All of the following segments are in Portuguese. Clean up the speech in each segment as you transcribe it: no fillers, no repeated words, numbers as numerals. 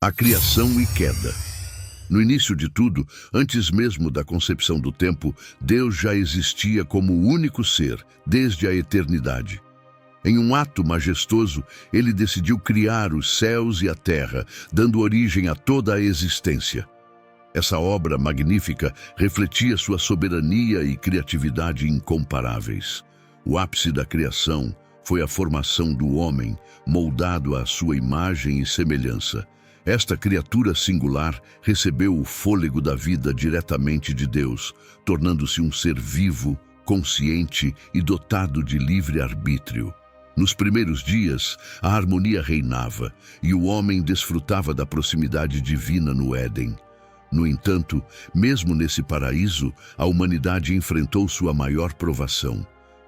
A criação e queda. No início de tudo, antes mesmo da concepção do tempo, Deus já existia como o único ser, desde a eternidade. Em um ato majestoso, ele decidiu criar os céus e a terra, dando origem a toda a existência. Essa obra magnífica refletia sua soberania e criatividade incomparáveis. O ápice da criação foi a formação do homem, moldado à sua imagem e semelhança. Esta criatura singular recebeu o fôlego da vida diretamente de Deus, tornando-se um ser vivo, consciente e dotado de livre-arbítrio. Nos primeiros dias, a harmonia reinava e o homem desfrutava da proximidade divina no Éden. No entanto, mesmo nesse paraíso, a humanidade enfrentou sua maior provação.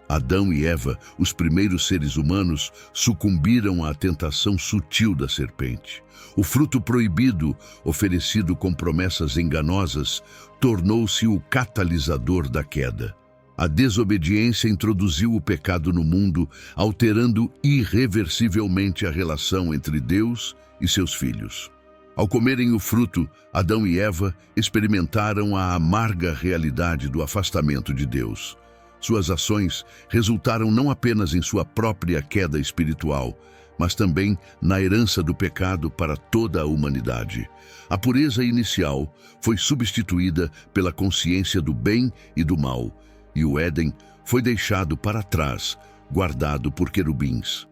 Adão e Eva, os primeiros seres humanos, sucumbiram à tentação sutil da serpente. O fruto proibido, oferecido com promessas enganosas, tornou-se o catalisador da queda. A desobediência introduziu o pecado no mundo, alterando irreversivelmente a relação entre Deus e seus filhos. Ao comerem o fruto, Adão e Eva experimentaram a amarga realidade do afastamento de Deus. Suas ações resultaram não apenas em sua própria queda espiritual, mas também na herança do pecado para toda a humanidade. A pureza inicial foi substituída pela consciência do bem e do mal, e o Éden foi deixado para trás, guardado por querubins.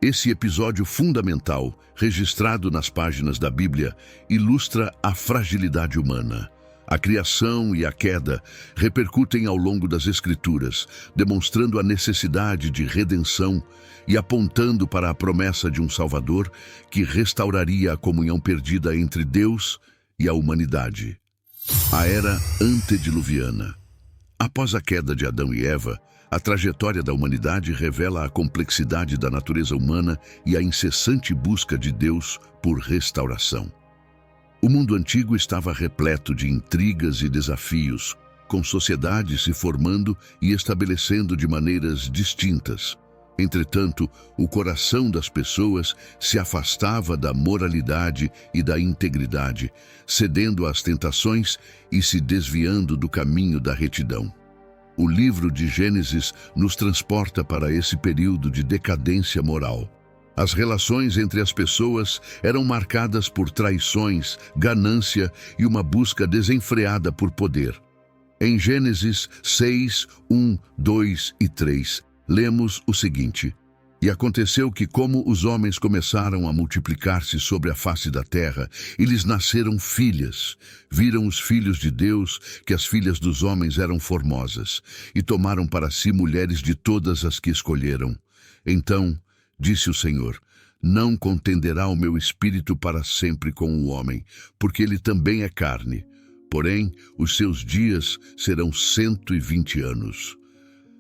Esse episódio fundamental, registrado nas páginas da Bíblia, ilustra a fragilidade humana. A criação e a queda repercutem ao longo das Escrituras, demonstrando a necessidade de redenção e apontando para a promessa de um Salvador que restauraria a comunhão perdida entre Deus e a humanidade. A Era Antediluviana. Após a queda de Adão e Eva, a trajetória da humanidade revela a complexidade da natureza humana e a incessante busca de Deus por restauração. O mundo antigo estava repleto de intrigas e desafios, com sociedades se formando e estabelecendo de maneiras distintas. Entretanto, o coração das pessoas se afastava da moralidade e da integridade, cedendo às tentações e se desviando do caminho da retidão. O livro de Gênesis nos transporta para esse período de decadência moral. As relações entre as pessoas eram marcadas por traições, ganância e uma busca desenfreada por poder. Em Gênesis 6, 1, 2 e 3, lemos o seguinte: E aconteceu que, como os homens começaram a multiplicar-se sobre a face da terra, e lhes nasceram filhas, viram os filhos de Deus que as filhas dos homens eram formosas, e tomaram para si mulheres de todas as que escolheram. Então, disse o Senhor: Não contenderá o meu espírito para sempre com o homem, porque ele também é carne. Porém, os seus dias serão 120 anos.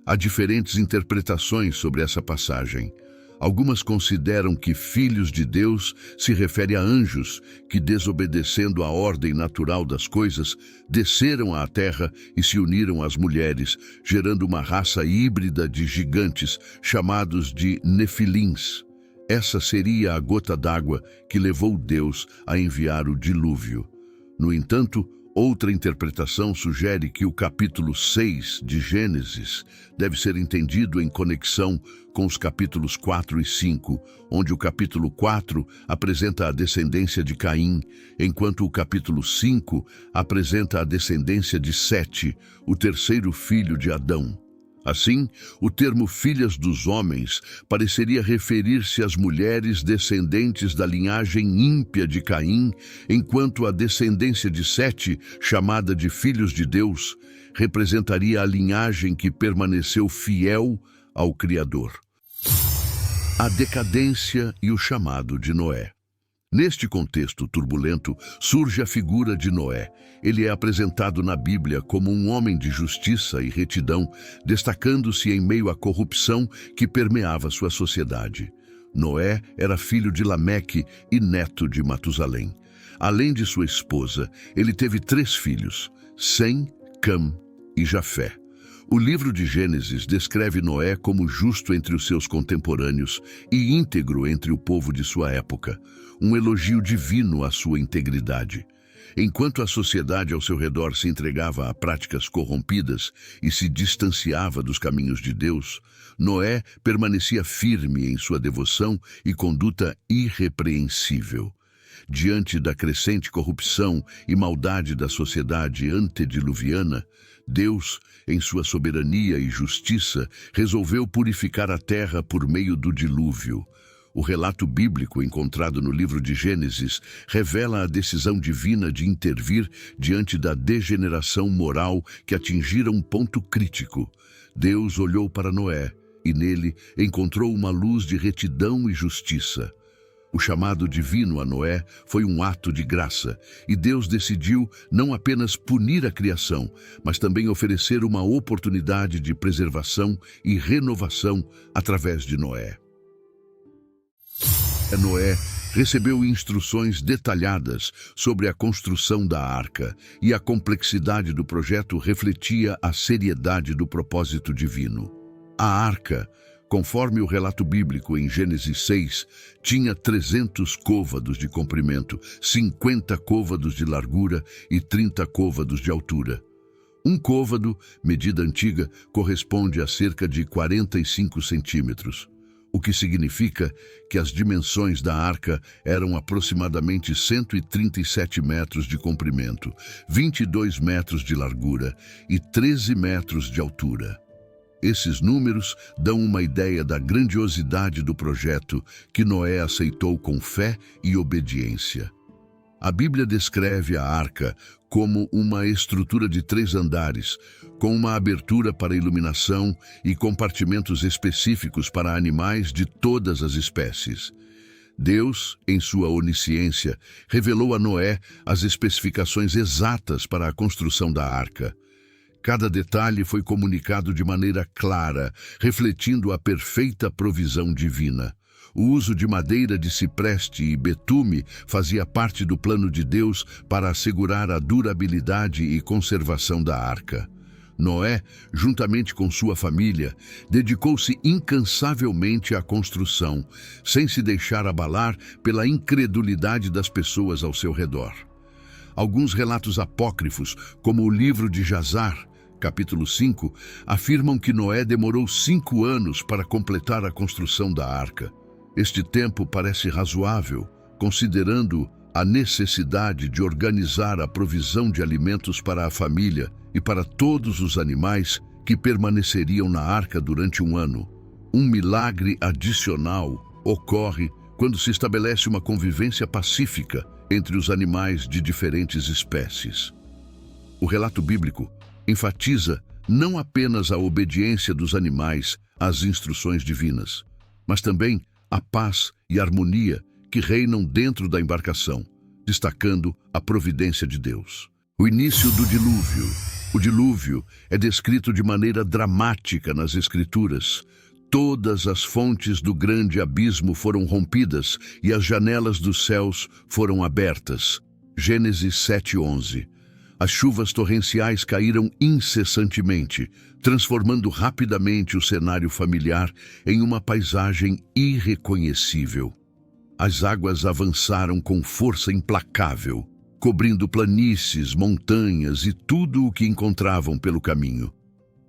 Há diferentes interpretações sobre essa passagem. Algumas consideram que filhos de Deus se refere a anjos que, desobedecendo à ordem natural das coisas, desceram à terra e se uniram às mulheres, gerando uma raça híbrida de gigantes chamados de Nefilins. Essa seria a gota d'água que levou Deus a enviar o dilúvio. No entanto, outra interpretação sugere que o capítulo 6 de Gênesis deve ser entendido em conexão com os capítulos 4 e 5, onde o capítulo 4 apresenta a descendência de Caim, enquanto o capítulo 5 apresenta a descendência de Sete, o terceiro filho de Adão. Assim, o termo filhas dos homens pareceria referir-se às mulheres descendentes da linhagem ímpia de Caim, enquanto a descendência de Sete, chamada de filhos de Deus, representaria a linhagem que permaneceu fiel ao Criador. A decadência e o chamado de Noé. Neste contexto turbulento, surge a figura de Noé. Ele é apresentado na Bíblia como um homem de justiça e retidão, destacando-se em meio à corrupção que permeava sua sociedade. Noé era filho de Lameque e neto de Matusalém. Além de sua esposa, ele teve 3 filhos, Sem, Cam e Jafé. O livro de Gênesis descreve Noé como justo entre os seus contemporâneos e íntegro entre o povo de sua época, um elogio divino à sua integridade. Enquanto a sociedade ao seu redor se entregava a práticas corrompidas e se distanciava dos caminhos de Deus, Noé permanecia firme em sua devoção e conduta irrepreensível. Diante da crescente corrupção e maldade da sociedade antediluviana, Deus, em sua soberania e justiça, resolveu purificar a terra por meio do dilúvio. O relato bíblico encontrado no livro de Gênesis revela a decisão divina de intervir diante da degeneração moral que atingira um ponto crítico. Deus olhou para Noé e nele encontrou uma luz de retidão e justiça. O chamado divino a Noé foi um ato de graça, e Deus decidiu não apenas punir a criação, mas também oferecer uma oportunidade de preservação e renovação através de Noé. Noé recebeu instruções detalhadas sobre a construção da arca, e a complexidade do projeto refletia a seriedade do propósito divino. A arca, conforme o relato bíblico em Gênesis 6, tinha 300 côvados de comprimento, 50 côvados de largura e 30 côvados de altura. Um côvado, medida antiga, corresponde a cerca de 45 centímetros, o que significa que as dimensões da arca eram aproximadamente 137 metros de comprimento, 22 metros de largura e 13 metros de altura. Esses números dão uma ideia da grandiosidade do projeto que Noé aceitou com fé e obediência. A Bíblia descreve a arca como uma estrutura de 3 andares, com uma abertura para iluminação e compartimentos específicos para animais de todas as espécies. Deus, em sua onisciência, revelou a Noé as especificações exatas para a construção da arca. Cada detalhe foi comunicado de maneira clara, refletindo a perfeita provisão divina. O uso de madeira de cipreste e betume fazia parte do plano de Deus para assegurar a durabilidade e conservação da arca. Noé, juntamente com sua família, dedicou-se incansavelmente à construção, sem se deixar abalar pela incredulidade das pessoas ao seu redor. Alguns relatos apócrifos, como o livro de Jazar, capítulo 5, afirmam que Noé demorou 5 anos para completar a construção da arca. Este tempo parece razoável, considerando a necessidade de organizar a provisão de alimentos para a família e para todos os animais que permaneceriam na arca durante 1 ano. Um milagre adicional ocorre quando se estabelece uma convivência pacífica entre os animais de diferentes espécies. O relato bíblico enfatiza não apenas a obediência dos animais às instruções divinas, mas também a paz e harmonia que reinam dentro da embarcação, destacando a providência de Deus. O início do dilúvio. O dilúvio é descrito de maneira dramática nas Escrituras. Todas as fontes do grande abismo foram rompidas e as janelas dos céus foram abertas. Gênesis 7:11. As chuvas torrenciais caíram incessantemente, transformando rapidamente o cenário familiar em uma paisagem irreconhecível. As águas avançaram com força implacável, cobrindo planícies, montanhas e tudo o que encontravam pelo caminho.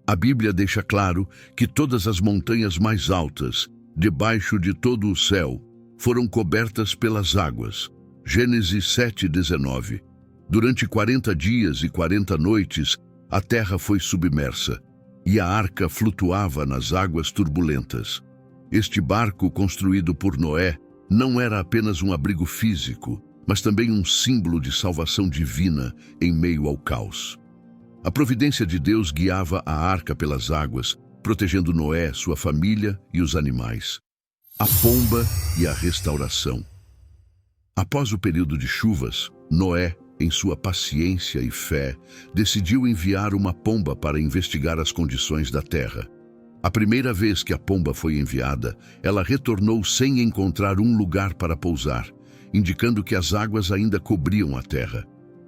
A Bíblia deixa claro que todas as montanhas mais altas, debaixo de todo o céu, foram cobertas pelas águas. Gênesis 7:19. Durante 40 dias e 40 noites, a terra foi submersa, e a arca flutuava nas águas turbulentas. Este barco construído por Noé não era apenas um abrigo físico, mas também um símbolo de salvação divina em meio ao caos. A providência de Deus guiava a arca pelas águas, protegendo Noé, sua família e os animais. A pomba e a restauração. Após o período de chuvas, Noé, em sua paciência e fé, decidiu enviar uma pomba para investigar as condições da terra. A primeira vez que a pomba foi enviada, ela retornou sem encontrar um lugar para pousar, indicando que as águas ainda cobriam a terra.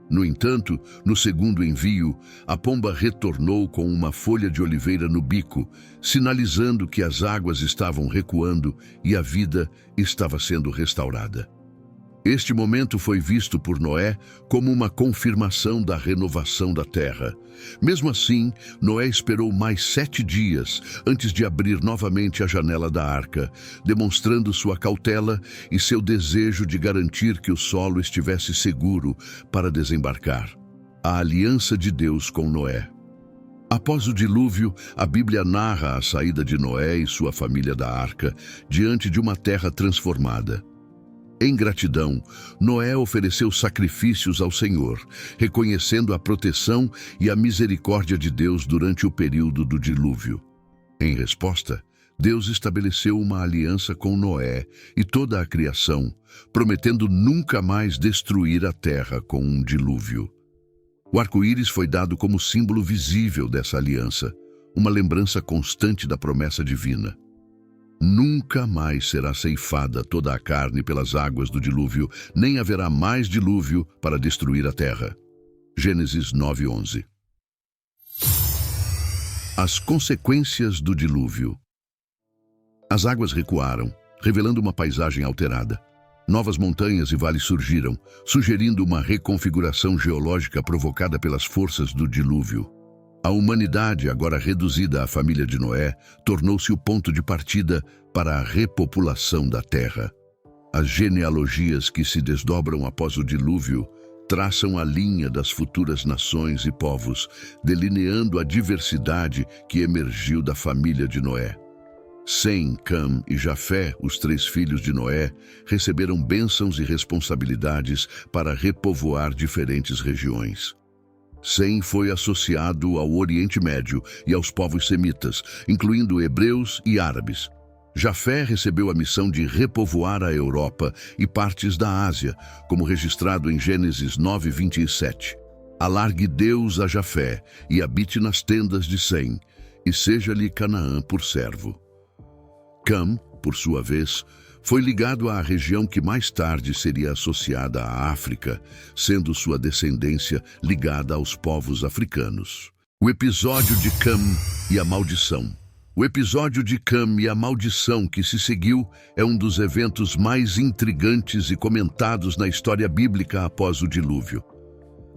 No entanto, no segundo envio, a pomba retornou com uma folha de oliveira no bico, sinalizando que as águas estavam recuando e a vida estava sendo restaurada. Este momento foi visto por Noé como uma confirmação da renovação da terra. Mesmo assim, Noé esperou mais 7 dias antes de abrir novamente a janela da arca, demonstrando sua cautela e seu desejo de garantir que o solo estivesse seguro para desembarcar. A aliança de Deus com Noé. Após o dilúvio, a Bíblia narra a saída de Noé e sua família da arca diante de uma terra transformada. Em gratidão, Noé ofereceu sacrifícios ao Senhor, reconhecendo a proteção e a misericórdia de Deus durante o período do dilúvio. Em resposta, Deus estabeleceu uma aliança com Noé e toda a criação, prometendo nunca mais destruir a terra com um dilúvio. O arco-íris foi dado como símbolo visível dessa aliança, uma lembrança constante da promessa divina. Nunca mais será ceifada toda a carne pelas águas do dilúvio, nem haverá mais dilúvio para destruir a terra. Gênesis 9:11. As consequências do dilúvio. As águas recuaram, revelando uma paisagem alterada. Novas montanhas e vales surgiram, sugerindo uma reconfiguração geológica provocada pelas forças do dilúvio. A humanidade, agora reduzida à família de Noé, tornou-se o ponto de partida para a repopulação da terra. As genealogias que se desdobram após o dilúvio traçam a linha das futuras nações e povos, delineando a diversidade que emergiu da família de Noé. Sem, Cam e Jafé, os 3 filhos de Noé, receberam bênçãos e responsabilidades para repovoar diferentes regiões. Sem foi associado ao Oriente Médio e aos povos semitas, incluindo hebreus e árabes. Jafé recebeu a missão de repovoar a Europa e partes da Ásia, como registrado em Gênesis 9:27. Alargue Deus a Jafé e habite nas tendas de Sem, e seja-lhe Canaã por servo. Cam, por sua vez, foi ligado à região que mais tarde seria associada à África, sendo sua descendência ligada aos povos africanos. O episódio de Cam e a maldição. O episódio de Cam e a maldição que se seguiu é um dos eventos mais intrigantes e comentados na história bíblica após o dilúvio.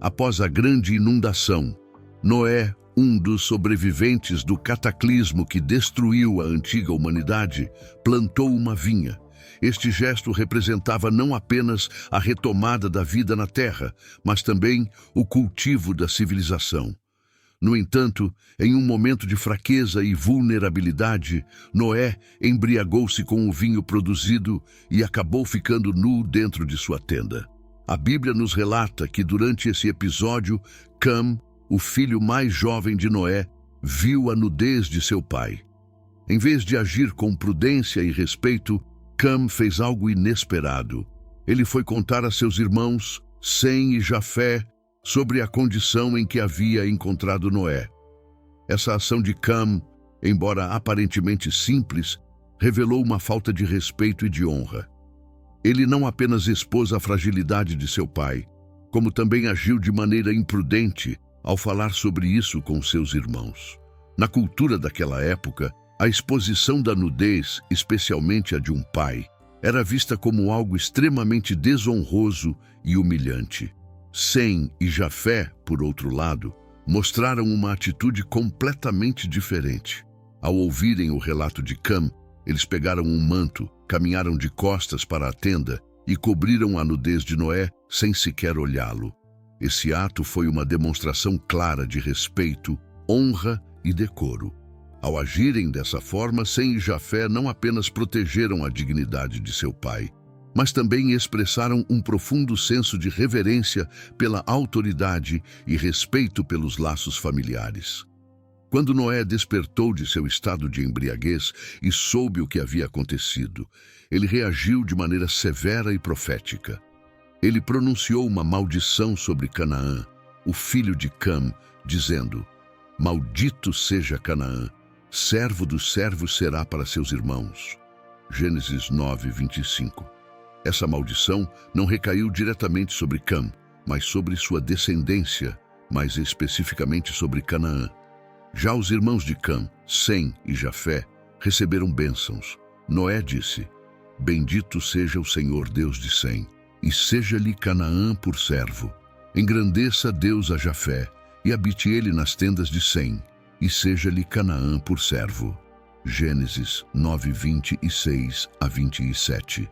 Após a grande inundação, Noé, um dos sobreviventes do cataclismo que destruiu a antiga humanidade, plantou uma vinha. Este gesto representava não apenas a retomada da vida na terra, mas também o cultivo da civilização. No entanto, em um momento de fraqueza e vulnerabilidade, Noé embriagou-se com o vinho produzido e acabou ficando nu dentro de sua tenda. A Bíblia nos relata que durante esse episódio, Cam, o filho mais jovem de Noé, viu a nudez de seu pai. Em vez de agir com prudência e respeito, Cam fez algo inesperado. Ele foi contar a seus irmãos, Sem e Jafé, sobre a condição em que havia encontrado Noé. Essa ação de Cam, embora aparentemente simples, revelou uma falta de respeito e de honra. Ele não apenas expôs a fragilidade de seu pai, como também agiu de maneira imprudente ao falar sobre isso com seus irmãos. Na cultura daquela época, a exposição da nudez, especialmente a de um pai, era vista como algo extremamente desonroso e humilhante. Sem e Jafé, por outro lado, mostraram uma atitude completamente diferente. Ao ouvirem o relato de Cam, eles pegaram um manto, caminharam de costas para a tenda e cobriram a nudez de Noé sem sequer olhá-lo. Esse ato foi uma demonstração clara de respeito, honra e decoro. Ao agirem dessa forma, Sem e Jafé não apenas protegeram a dignidade de seu pai, mas também expressaram um profundo senso de reverência pela autoridade e respeito pelos laços familiares. Quando Noé despertou de seu estado de embriaguez e soube o que havia acontecido, ele reagiu de maneira severa e profética. Ele pronunciou uma maldição sobre Canaã, o filho de Cam, dizendo: "Maldito seja Canaã, servo dos servos será para seus irmãos." Gênesis 9:25. Essa maldição não recaiu diretamente sobre Cam, mas sobre sua descendência, mais especificamente sobre Canaã. Já os irmãos de Cam, Sem e Jafé, receberam bênçãos. Noé disse: Bendito seja o Senhor Deus de Sem, e seja-lhe Canaã por servo. Engrandeça Deus a Jafé, e habite ele nas tendas de Sem, e seja-lhe Canaã por servo. Gênesis 9, 26 a 27.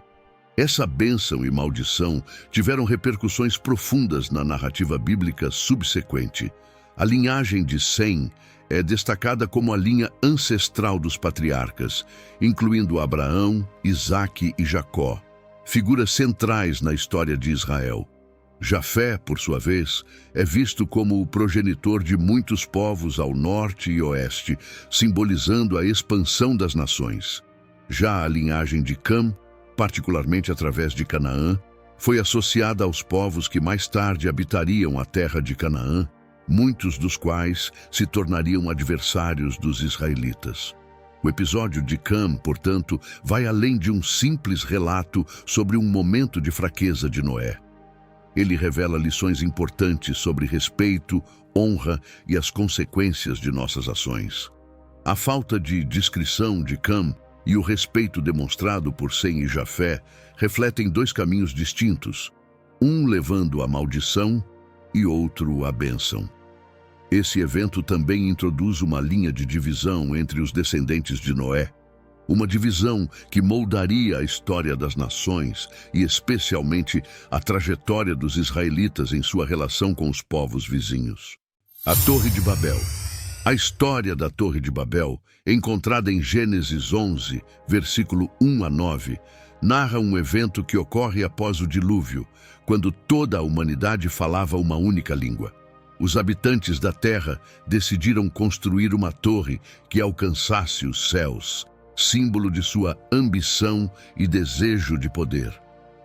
Essa bênção e maldição tiveram repercussões profundas na narrativa bíblica subsequente. A linhagem de Sem é destacada como a linha ancestral dos patriarcas, incluindo Abraão, Isaque e Jacó, figuras centrais na história de Israel. Jafé, por sua vez, é visto como o progenitor de muitos povos ao norte e oeste, simbolizando a expansão das nações. Já a linhagem de Cam, particularmente através de Canaã, foi associada aos povos que mais tarde habitariam a terra de Canaã, muitos dos quais se tornariam adversários dos israelitas. O episódio de Cam, portanto, vai além de um simples relato sobre um momento de fraqueza de Noé. Ele revela lições importantes sobre respeito, honra e as consequências de nossas ações. A falta de discrição de Cam e o respeito demonstrado por Sem e Jafé refletem dois caminhos distintos, um levando à maldição e outro à bênção. Esse evento também introduz uma linha de divisão entre os descendentes de Noé, uma divisão que moldaria a história das nações e especialmente a trajetória dos israelitas em sua relação com os povos vizinhos. A Torre de Babel. A história da Torre de Babel, encontrada em Gênesis 11, versículo 1 a 9, narra um evento que ocorre após o dilúvio, quando toda a humanidade falava uma única língua. Os habitantes da terra decidiram construir uma torre que alcançasse os céus, símbolo de sua ambição e desejo de poder.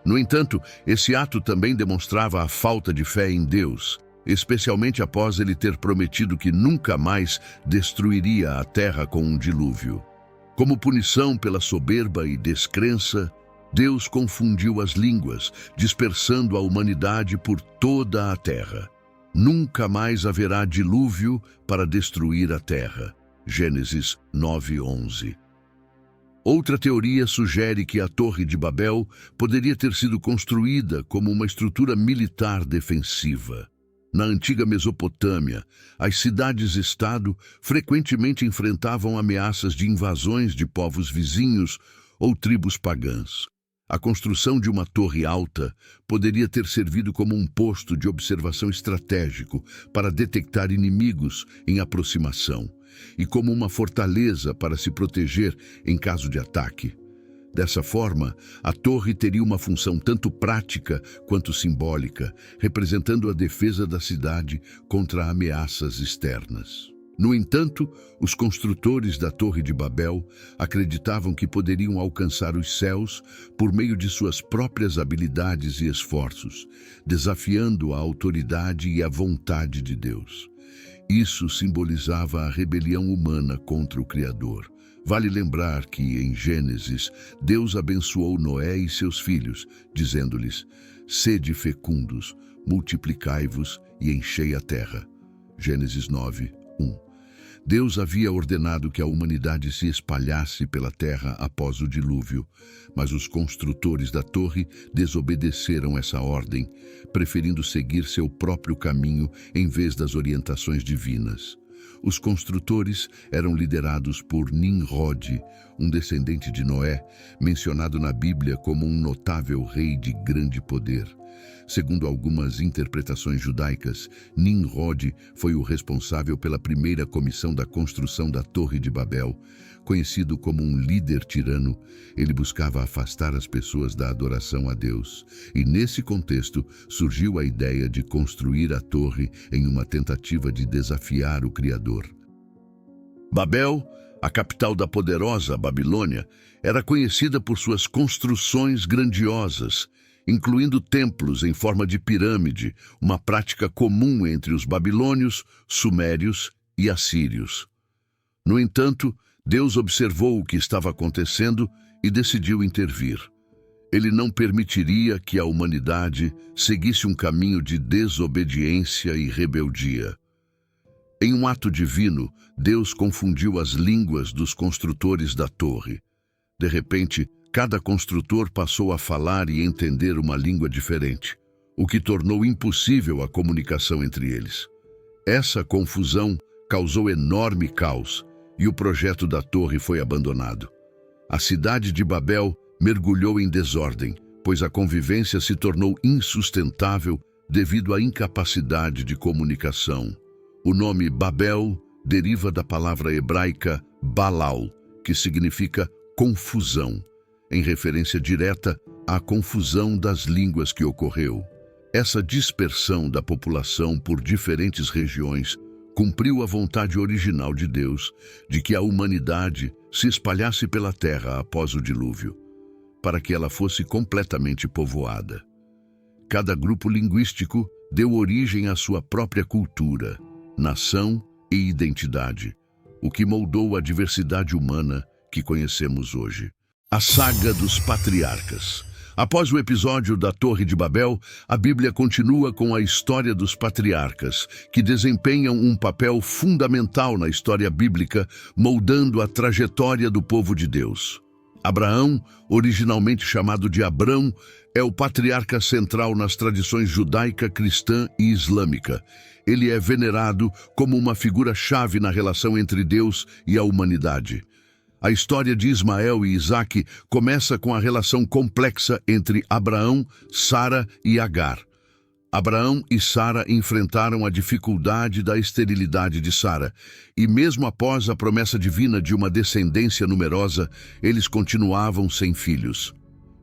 No entanto, esse ato também demonstrava a falta de fé em Deus, especialmente após ele ter prometido que nunca mais destruiria a terra com um dilúvio. Como punição pela soberba e descrença, Deus confundiu as línguas, dispersando a humanidade por toda a terra. Nunca mais haverá dilúvio para destruir a terra. Gênesis 9:11. Outra teoria sugere que a Torre de Babel poderia ter sido construída como uma estrutura militar defensiva. Na antiga Mesopotâmia, as cidades-estado frequentemente enfrentavam ameaças de invasões de povos vizinhos ou tribos pagãs. A construção de uma torre alta poderia ter servido como um posto de observação estratégico para detectar inimigos em aproximação e como uma fortaleza para se proteger em caso de ataque. Dessa forma, a torre teria uma função tanto prática quanto simbólica, representando a defesa da cidade contra ameaças externas. No entanto, os construtores da Torre de Babel acreditavam que poderiam alcançar os céus por meio de suas próprias habilidades e esforços, desafiando a autoridade e a vontade de Deus. Isso simbolizava a rebelião humana contra o Criador. Vale lembrar que, em Gênesis, Deus abençoou Noé e seus filhos, dizendo-lhes: Sede fecundos, multiplicai-vos e enchei a terra. Gênesis 9:1. Deus havia ordenado que a humanidade se espalhasse pela terra após o dilúvio, mas os construtores da torre desobedeceram essa ordem, preferindo seguir seu próprio caminho em vez das orientações divinas. Os construtores eram liderados por Nimrod, um descendente de Noé, mencionado na Bíblia como um notável rei de grande poder. Segundo algumas interpretações judaicas, Nimrod foi o responsável pela primeira comissão da construção da Torre de Babel. Conhecido como um líder tirano, ele buscava afastar as pessoas da adoração a Deus. E nesse contexto surgiu a ideia de construir a torre em uma tentativa de desafiar o Criador. Babel, a capital da poderosa Babilônia, era conhecida por suas construções grandiosas, incluindo templos em forma de pirâmide, uma prática comum entre os babilônios, sumérios e assírios. No entanto, Deus observou o que estava acontecendo e decidiu intervir. Ele não permitiria que a humanidade seguisse um caminho de desobediência e rebeldia. Em um ato divino, Deus confundiu as línguas dos construtores da torre. De repente, cada construtor passou a falar e entender uma língua diferente, o que tornou impossível a comunicação entre eles. Essa confusão causou enorme caos e o projeto da torre foi abandonado. A cidade de Babel mergulhou em desordem, pois a convivência se tornou insustentável devido à incapacidade de comunicação. O nome Babel deriva da palavra hebraica Balal, que significa confusão, em referência direta à confusão das línguas que ocorreu. Essa dispersão da população por diferentes regiões cumpriu a vontade original de Deus de que a humanidade se espalhasse pela terra após o dilúvio, para que ela fosse completamente povoada. Cada grupo linguístico deu origem à sua própria cultura, nação e identidade, o que moldou a diversidade humana que conhecemos hoje. A saga dos patriarcas. Após o episódio da Torre de Babel, a Bíblia continua com a história dos patriarcas, que desempenham um papel fundamental na história bíblica, moldando a trajetória do povo de Deus. Abraão, originalmente chamado de Abrão, é o patriarca central nas tradições judaica, cristã e islâmica. Ele é venerado como uma figura-chave na relação entre Deus e a humanidade. A história de Ismael e Isaque começa com a relação complexa entre Abraão, Sara e Agar. Abraão e Sara enfrentaram a dificuldade da esterilidade de Sara, e mesmo após a promessa divina de uma descendência numerosa, eles continuavam sem filhos.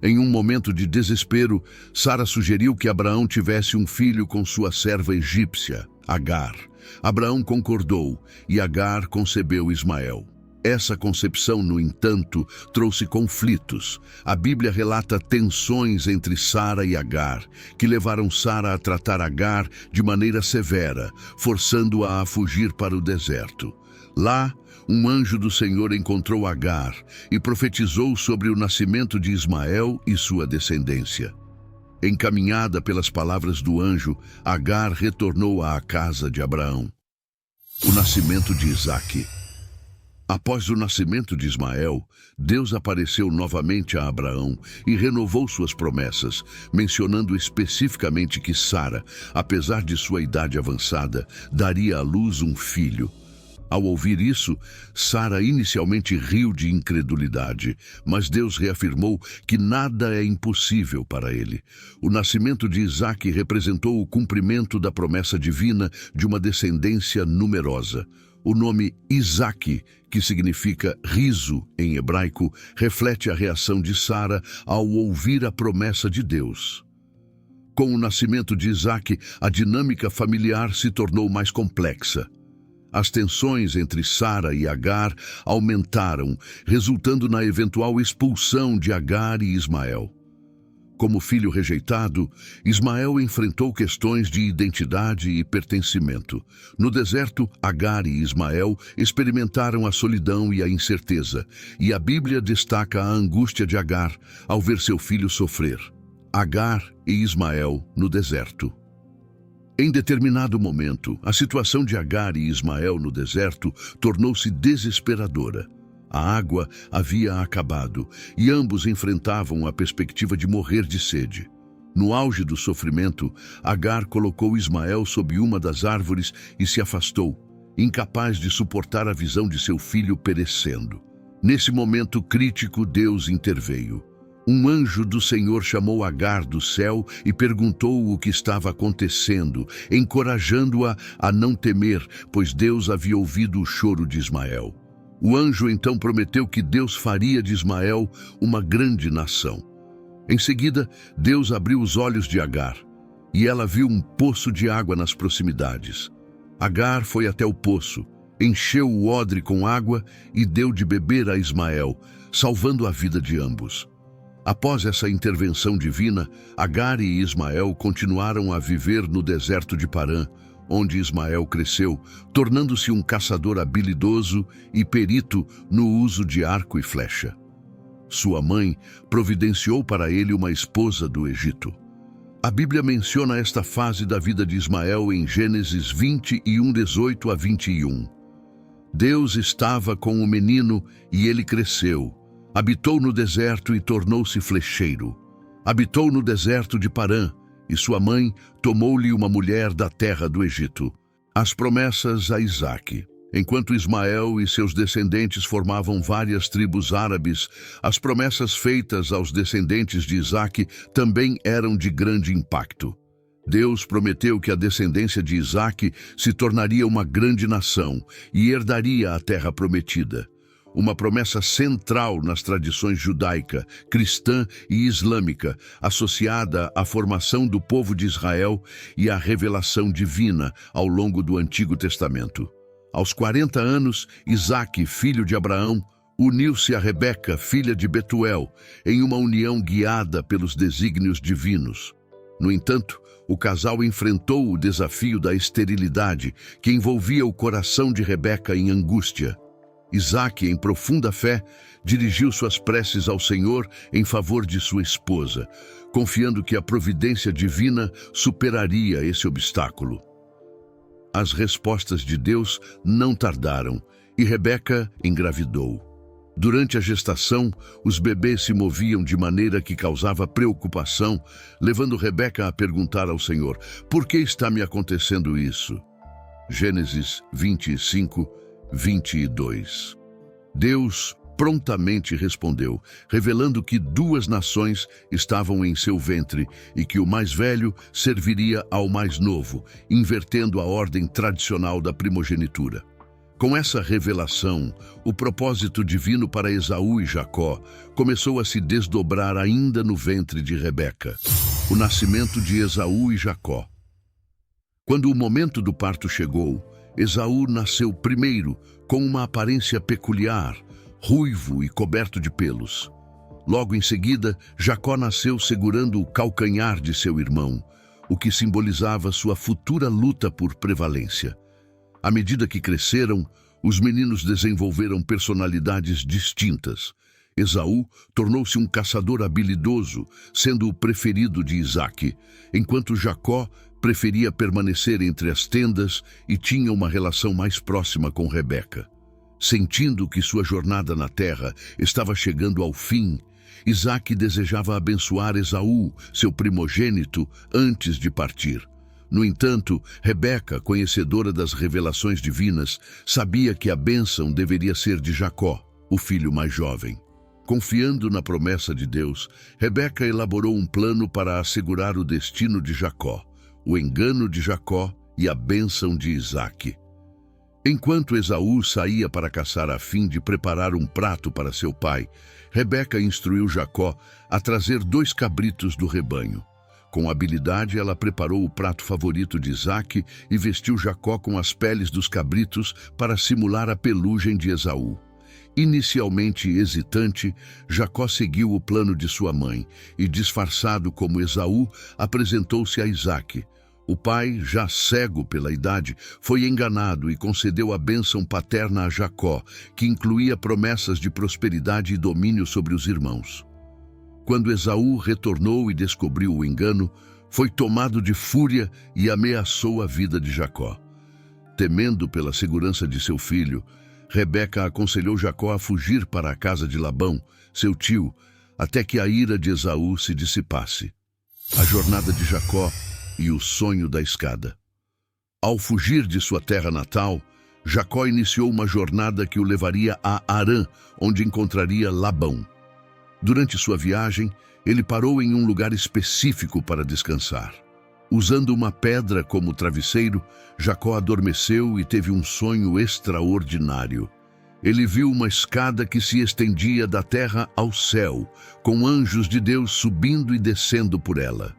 Em um momento de desespero, Sara sugeriu que Abraão tivesse um filho com sua serva egípcia, Agar. Abraão concordou, e Agar concebeu Ismael. Essa concepção, no entanto, trouxe conflitos. A Bíblia relata tensões entre Sara e Agar, que levaram Sara a tratar Agar de maneira severa, forçando-a a fugir para o deserto. Lá, um anjo do Senhor encontrou Agar e profetizou sobre o nascimento de Ismael e sua descendência. Encaminhada pelas palavras do anjo, Agar retornou à casa de Abraão. O nascimento de Isaque. Após o nascimento de Ismael, Deus apareceu novamente a Abraão e renovou suas promessas, mencionando especificamente que Sara, apesar de sua idade avançada, daria à luz um filho. Ao ouvir isso, Sara inicialmente riu de incredulidade, mas Deus reafirmou que nada é impossível para ele. O nascimento de Isaque representou o cumprimento da promessa divina de uma descendência numerosa. O nome Isaque, que significa riso em hebraico, reflete a reação de Sara ao ouvir a promessa de Deus. Com o nascimento de Isaque, a dinâmica familiar se tornou mais complexa. As tensões entre Sara e Agar aumentaram, resultando na eventual expulsão de Agar e Ismael. Como filho rejeitado, Ismael enfrentou questões de identidade e pertencimento. No deserto, Agar e Ismael experimentaram a solidão e a incerteza, e a Bíblia destaca a angústia de Agar ao ver seu filho sofrer. Agar e Ismael no deserto. Em determinado momento, a situação de Agar e Ismael no deserto tornou-se desesperadora. A água havia acabado e ambos enfrentavam a perspectiva de morrer de sede. No auge do sofrimento, Agar colocou Ismael sob uma das árvores e se afastou, incapaz de suportar a visão de seu filho perecendo. Nesse momento crítico, Deus interveio. Um anjo do Senhor chamou Agar do céu e perguntou o que estava acontecendo, encorajando-a a não temer, pois Deus havia ouvido o choro de Ismael. O anjo então prometeu que Deus faria de Ismael uma grande nação. Em seguida, Deus abriu os olhos de Agar, e ela viu um poço de água nas proximidades. Agar foi até o poço, encheu o odre com água e deu de beber a Ismael, salvando a vida de ambos. Após essa intervenção divina, Agar e Ismael continuaram a viver no deserto de Parã, onde Ismael cresceu, tornando-se um caçador habilidoso e perito no uso de arco e flecha. sua mãe, providenciou para ele uma esposa do Egito. A Bíblia menciona esta fase da vida de Ismael em Gênesis 21, 18 a 21. Deus estava com o menino e ele cresceu. Habitou no deserto e tornou-se flecheiro. Habitou no deserto de Parã, e sua mãe tomou-lhe uma mulher da terra do Egito. As promessas a Isaque. Enquanto Ismael e seus descendentes formavam várias tribos árabes, as promessas feitas aos descendentes de Isaque também eram de grande impacto. Deus prometeu que a descendência de Isaque se tornaria uma grande nação e herdaria a terra prometida. Uma promessa central nas tradições judaica, cristã e islâmica, associada à formação do povo de Israel e à revelação divina ao longo do Antigo Testamento. Aos 40 anos, Isaque, filho de Abraão, uniu-se a Rebeca, filha de Betuel, em uma união guiada pelos desígnios divinos. No entanto, o casal enfrentou o desafio da esterilidade, que envolvia o coração de Rebeca em angústia. Isaque, em profunda fé, dirigiu suas preces ao Senhor em favor de sua esposa, confiando que a providência divina superaria esse obstáculo. As respostas de Deus não tardaram e Rebeca engravidou. Durante a gestação, os bebês se moviam de maneira que causava preocupação, levando Rebeca a perguntar ao Senhor: "Por que está me acontecendo isso?" Gênesis 25, 22. Deus prontamente respondeu, revelando que 2 nações estavam em seu ventre e que o mais velho serviria ao mais novo, invertendo a ordem tradicional da primogenitura. Com essa revelação, o propósito divino para Esaú e Jacó começou a se desdobrar ainda no ventre de Rebeca. O nascimento de Esaú e Jacó. Quando o momento do parto chegou, Esaú nasceu primeiro, com uma aparência peculiar, ruivo e coberto de pelos. Logo em seguida, Jacó nasceu segurando o calcanhar de seu irmão, o que simbolizava sua futura luta por prevalência. À medida que cresceram, os meninos desenvolveram personalidades distintas. Esaú tornou-se um caçador habilidoso, sendo o preferido de Isaque, enquanto Jacó preferia permanecer entre as tendas e tinha uma relação mais próxima com Rebeca. Sentindo que sua jornada na terra estava chegando ao fim, Isaque desejava abençoar Esaú, seu primogênito, antes de partir. No entanto, Rebeca, conhecedora das revelações divinas, sabia que a bênção deveria ser de Jacó, o filho mais jovem. Confiando na promessa de Deus, Rebeca elaborou um plano para assegurar o destino de Jacó, o engano de Jacó e a bênção de Isaque. Enquanto Esaú saía para caçar a fim de preparar um prato para seu pai, Rebeca instruiu Jacó a trazer 2 cabritos do rebanho. Com habilidade, ela preparou o prato favorito de Isaque e vestiu Jacó com as peles dos cabritos para simular a pelugem de Esaú. Inicialmente hesitante, Jacó seguiu o plano de sua mãe e, disfarçado como Esaú, apresentou-se a Isaque. O pai, já cego pela idade, foi enganado e concedeu a bênção paterna a Jacó, que incluía promessas de prosperidade e domínio sobre os irmãos. Quando Esaú retornou e descobriu o engano, foi tomado de fúria e ameaçou a vida de Jacó. Temendo pela segurança de seu filho, Rebeca aconselhou Jacó a fugir para a casa de Labão, seu tio, até que a ira de Esaú se dissipasse. A jornada de Jacó e o sonho da escada. Ao fugir de sua terra natal, Jacó iniciou uma jornada que o levaria a Harã, onde encontraria Labão. Durante sua viagem, ele parou em um lugar específico para descansar. Usando uma pedra como travesseiro, Jacó adormeceu e teve um sonho extraordinário. Ele viu uma escada que se estendia da terra ao céu, com anjos de Deus subindo e descendo por ela.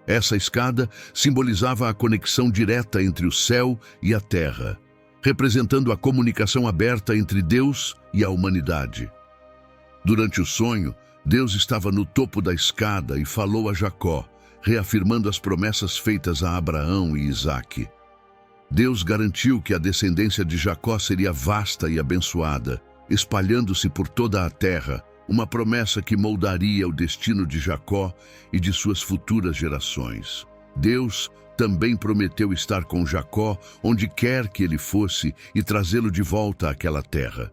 Essa escada simbolizava a conexão direta entre o céu e a terra, representando a comunicação aberta entre Deus e a humanidade. Durante o sonho, Deus estava no topo da escada e falou a Jacó, reafirmando as promessas feitas a Abraão e Isaque. Deus garantiu que a descendência de Jacó seria vasta e abençoada, espalhando-se por toda a terra, uma promessa que moldaria o destino de Jacó e de suas futuras gerações. Deus também prometeu estar com Jacó onde quer que ele fosse e trazê-lo de volta àquela terra.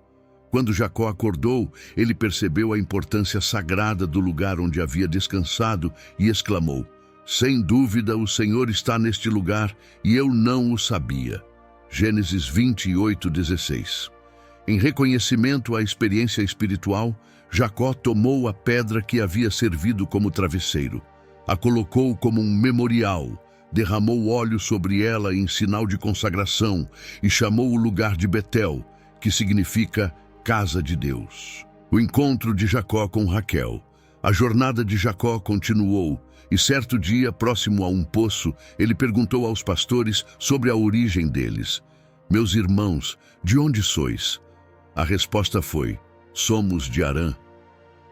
Quando Jacó acordou, ele percebeu a importância sagrada do lugar onde havia descansado e exclamou: "Sem dúvida o Senhor está neste lugar e eu não o sabia." Gênesis 28:16. Em reconhecimento à experiência espiritual, Jacó tomou a pedra que havia servido como travesseiro, a colocou como um memorial, derramou óleo sobre ela em sinal de consagração e chamou o lugar de Betel, que significa Casa de Deus. O encontro de Jacó com Raquel. A jornada de Jacó continuou e certo dia, próximo a um poço, ele perguntou aos pastores sobre a origem deles. "Meus irmãos, de onde sois?" A resposta foi: "Somos de Harã."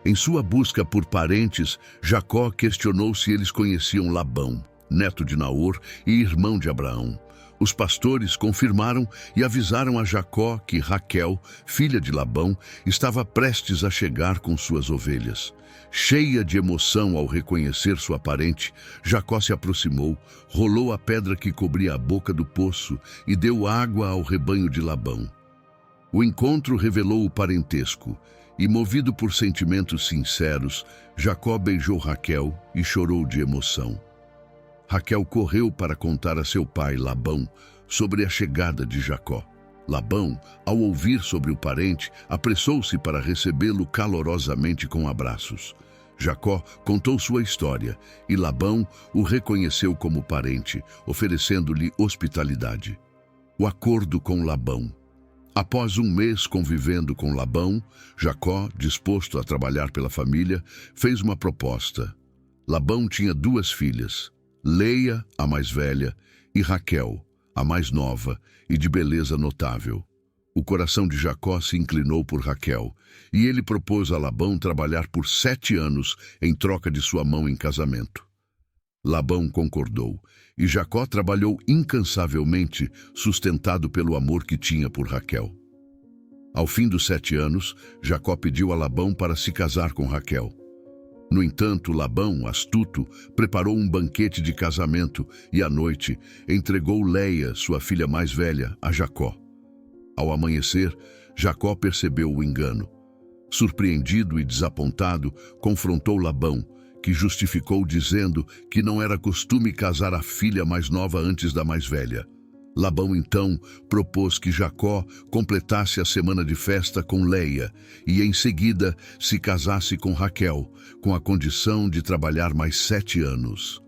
Em sua busca por parentes, Jacó questionou se eles conheciam Labão, neto de Naor e irmão de Abraão. Os pastores confirmaram e avisaram a Jacó que Raquel, filha de Labão, estava prestes a chegar com suas ovelhas. Cheia de emoção ao reconhecer sua parente, Jacó se aproximou, rolou a pedra que cobria a boca do poço e deu água ao rebanho de Labão. O encontro revelou o parentesco e, movido por sentimentos sinceros, Jacó beijou Raquel e chorou de emoção. Raquel correu para contar a seu pai, Labão, sobre a chegada de Jacó. Labão, ao ouvir sobre o parente, apressou-se para recebê-lo calorosamente com abraços. Jacó contou sua história e Labão o reconheceu como parente, oferecendo-lhe hospitalidade. O acordo com Labão. Após um mês convivendo com Labão, Jacó, disposto a trabalhar pela família, fez uma proposta. Labão tinha 2 filhas, Leia, a mais velha, e Raquel, a mais nova e de beleza notável. O coração de Jacó se inclinou por Raquel, e ele propôs a Labão trabalhar por 7 anos em troca de sua mão em casamento. Labão concordou, e Jacó trabalhou incansavelmente, sustentado pelo amor que tinha por Raquel. Ao fim dos 7 anos, Jacó pediu a Labão para se casar com Raquel. No entanto, Labão, astuto, preparou um banquete de casamento e, à noite, entregou Leia, sua filha mais velha, a Jacó. Ao amanhecer, Jacó percebeu o engano. Surpreendido e desapontado, confrontou Labão, que justificou dizendo que não era costume casar a filha mais nova antes da mais velha. Labão, então, propôs que Jacó completasse a semana de festa com Leia e, em seguida, se casasse com Raquel, com a condição de trabalhar mais 7 anos.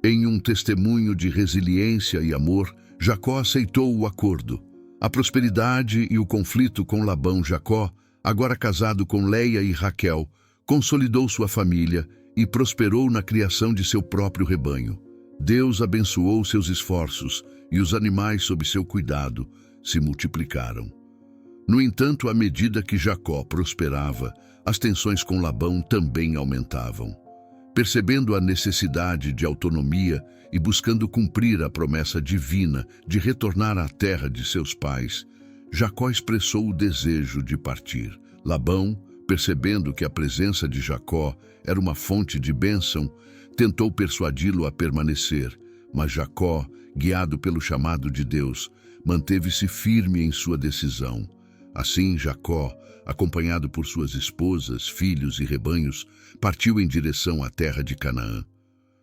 Em um testemunho de resiliência e amor, Jacó aceitou o acordo. A prosperidade e o conflito com Labão, Jacó, agora casado com Leia e Raquel, consolidou sua família e prosperou na criação de seu próprio rebanho. Deus abençoou seus esforços e os animais sob seu cuidado se multiplicaram. No entanto, à medida que Jacó prosperava, as tensões com Labão também aumentavam. Percebendo a necessidade de autonomia e buscando cumprir a promessa divina de retornar à terra de seus pais, Jacó expressou o desejo de partir. Labão, percebendo que a presença de Jacó era uma fonte de bênção, tentou persuadi-lo a permanecer, mas Jacó, guiado pelo chamado de Deus, manteve-se firme em sua decisão. Assim, Jacó, acompanhado por suas esposas, filhos e rebanhos, partiu em direção à terra de Canaã.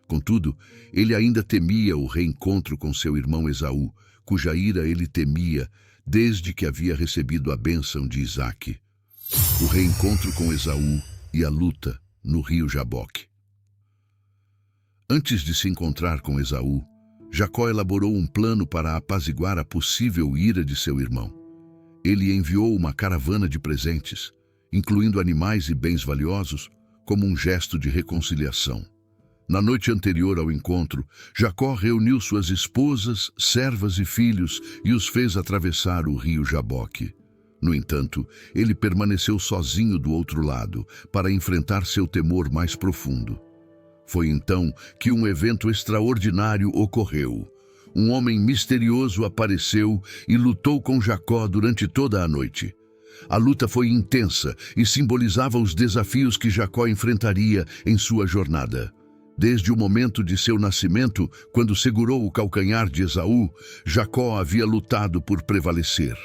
Contudo, ele ainda temia o reencontro com seu irmão Esaú, cuja ira ele temia desde que havia recebido a bênção de Isaque. O reencontro com Esaú e a luta no rio Jaboque. Antes de se encontrar com Esaú, Jacó elaborou um plano para apaziguar a possível ira de seu irmão. Ele enviou uma caravana de presentes, incluindo animais e bens valiosos, como um gesto de reconciliação. Na noite anterior ao encontro, Jacó reuniu suas esposas, servas e filhos e os fez atravessar o rio Jaboque. No entanto, ele permaneceu sozinho do outro lado para enfrentar seu temor mais profundo. Foi então que um evento extraordinário ocorreu. Um homem misterioso apareceu e lutou com Jacó durante toda a noite. A luta foi intensa e simbolizava os desafios que Jacó enfrentaria em sua jornada. Desde o momento de seu nascimento, quando segurou o calcanhar de Esaú, Jacó havia lutado por prevalecer.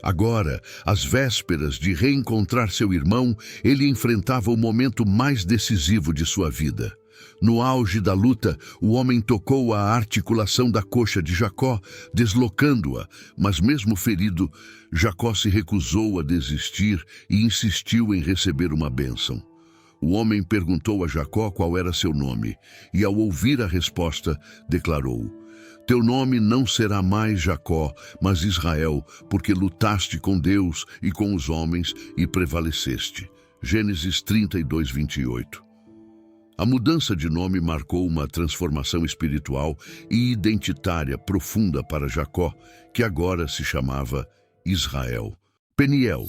Agora, às vésperas de reencontrar seu irmão, ele enfrentava o momento mais decisivo de sua vida. No auge da luta, o homem tocou a articulação da coxa de Jacó, deslocando-a, mas mesmo ferido, Jacó se recusou a desistir e insistiu em receber uma bênção. O homem perguntou a Jacó qual era seu nome, e ao ouvir a resposta, declarou: "Teu nome não será mais Jacó, mas Israel, porque lutaste com Deus e com os homens e prevaleceste." Gênesis 32, 28. A mudança de nome marcou uma transformação espiritual e identitária profunda para Jacó, que agora se chamava Israel. Peniel,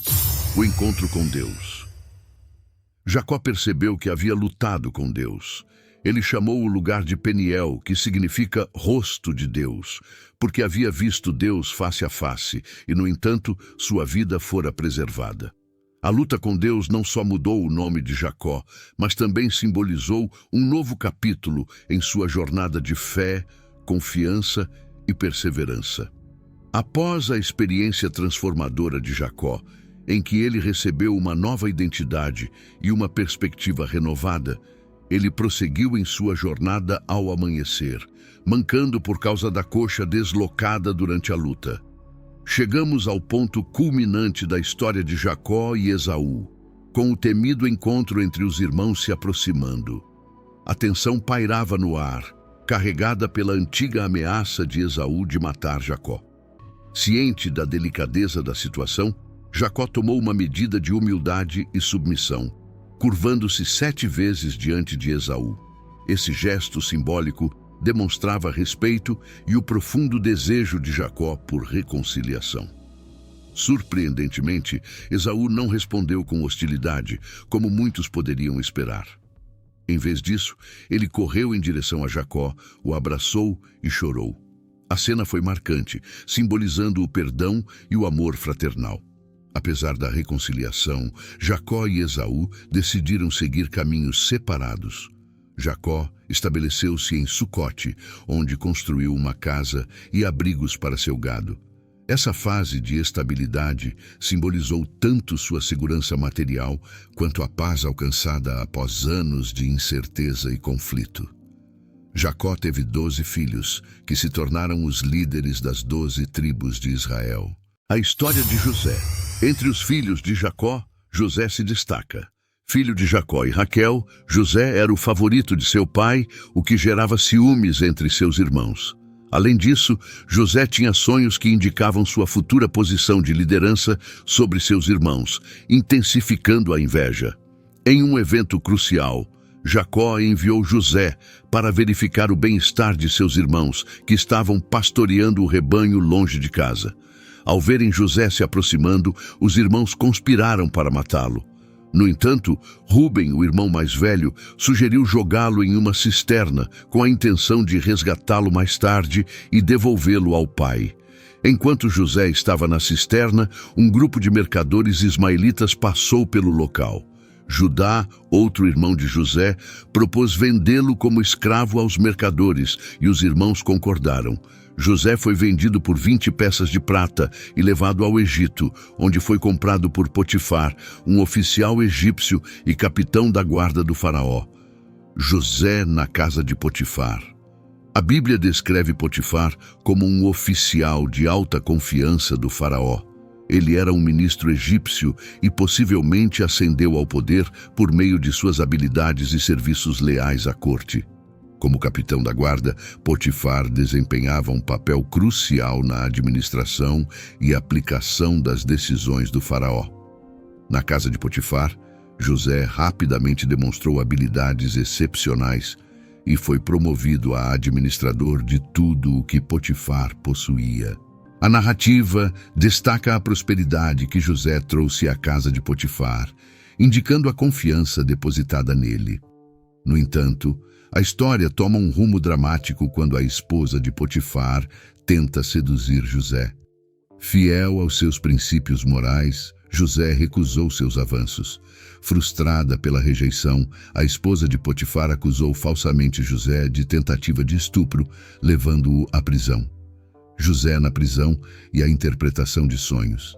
o encontro com Deus. Jacó percebeu que havia lutado com Deus. Ele chamou o lugar de Peniel, que significa rosto de Deus, porque havia visto Deus face a face e, no entanto, sua vida fora preservada. A luta com Deus não só mudou o nome de Jacó, mas também simbolizou um novo capítulo em sua jornada de fé, confiança e perseverança. Após a experiência transformadora de Jacó, em que ele recebeu uma nova identidade e uma perspectiva renovada, ele prosseguiu em sua jornada ao amanhecer, mancando por causa da coxa deslocada durante a luta. Chegamos ao ponto culminante da história de Jacó e Esaú, com o temido encontro entre os irmãos se aproximando. A tensão pairava no ar, carregada pela antiga ameaça de Esaú de matar Jacó. Ciente da delicadeza da situação, Jacó tomou uma medida de humildade e submissão, curvando-se 7 vezes diante de Esaú. Esse gesto simbólico demonstrava respeito e o profundo desejo de Jacó por reconciliação. Surpreendentemente, Esaú não respondeu com hostilidade, como muitos poderiam esperar. Em vez disso, ele correu em direção a Jacó, o abraçou e chorou. A cena foi marcante, simbolizando o perdão e o amor fraternal. Apesar da reconciliação, Jacó e Esaú decidiram seguir caminhos separados. Jacó estabeleceu-se em Sucote, onde construiu uma casa e abrigos para seu gado. Essa fase de estabilidade simbolizou tanto sua segurança material quanto a paz alcançada após anos de incerteza e conflito. Jacó teve 12 filhos, que se tornaram os líderes das 12 tribos de Israel. A história de José. Entre os filhos de Jacó, José se destaca. Filho de Jacó e Raquel, José era o favorito de seu pai, o que gerava ciúmes entre seus irmãos. Além disso, José tinha sonhos que indicavam sua futura posição de liderança sobre seus irmãos, intensificando a inveja. Em um evento crucial, Jacó enviou José para verificar o bem-estar de seus irmãos, que estavam pastoreando o rebanho longe de casa. Ao verem José se aproximando, os irmãos conspiraram para matá-lo. No entanto, Rúben, o irmão mais velho, sugeriu jogá-lo em uma cisterna com a intenção de resgatá-lo mais tarde e devolvê-lo ao pai. Enquanto José estava na cisterna, um grupo de mercadores ismaelitas passou pelo local. Judá, outro irmão de José, propôs vendê-lo como escravo aos mercadores e os irmãos concordaram. José foi vendido por 20 peças de prata e levado ao Egito, onde foi comprado por Potifar, um oficial egípcio e capitão da guarda do faraó. José na casa de Potifar. A Bíblia descreve Potifar como um oficial de alta confiança do faraó. Ele era um ministro egípcio e possivelmente ascendeu ao poder por meio de suas habilidades e serviços leais à corte. Como capitão da guarda, Potifar desempenhava um papel crucial na administração e aplicação das decisões do faraó. Na casa de Potifar, José rapidamente demonstrou habilidades excepcionais e foi promovido a administrador de tudo o que Potifar possuía. A narrativa destaca a prosperidade que José trouxe à casa de Potifar, indicando a confiança depositada nele. No entanto, a história toma um rumo dramático quando a esposa de Potifar tenta seduzir José. Fiel aos seus princípios morais, José recusou seus avanços. Frustrada pela rejeição, a esposa de Potifar acusou falsamente José de tentativa de estupro, levando-o à prisão. José na prisão e a interpretação de sonhos.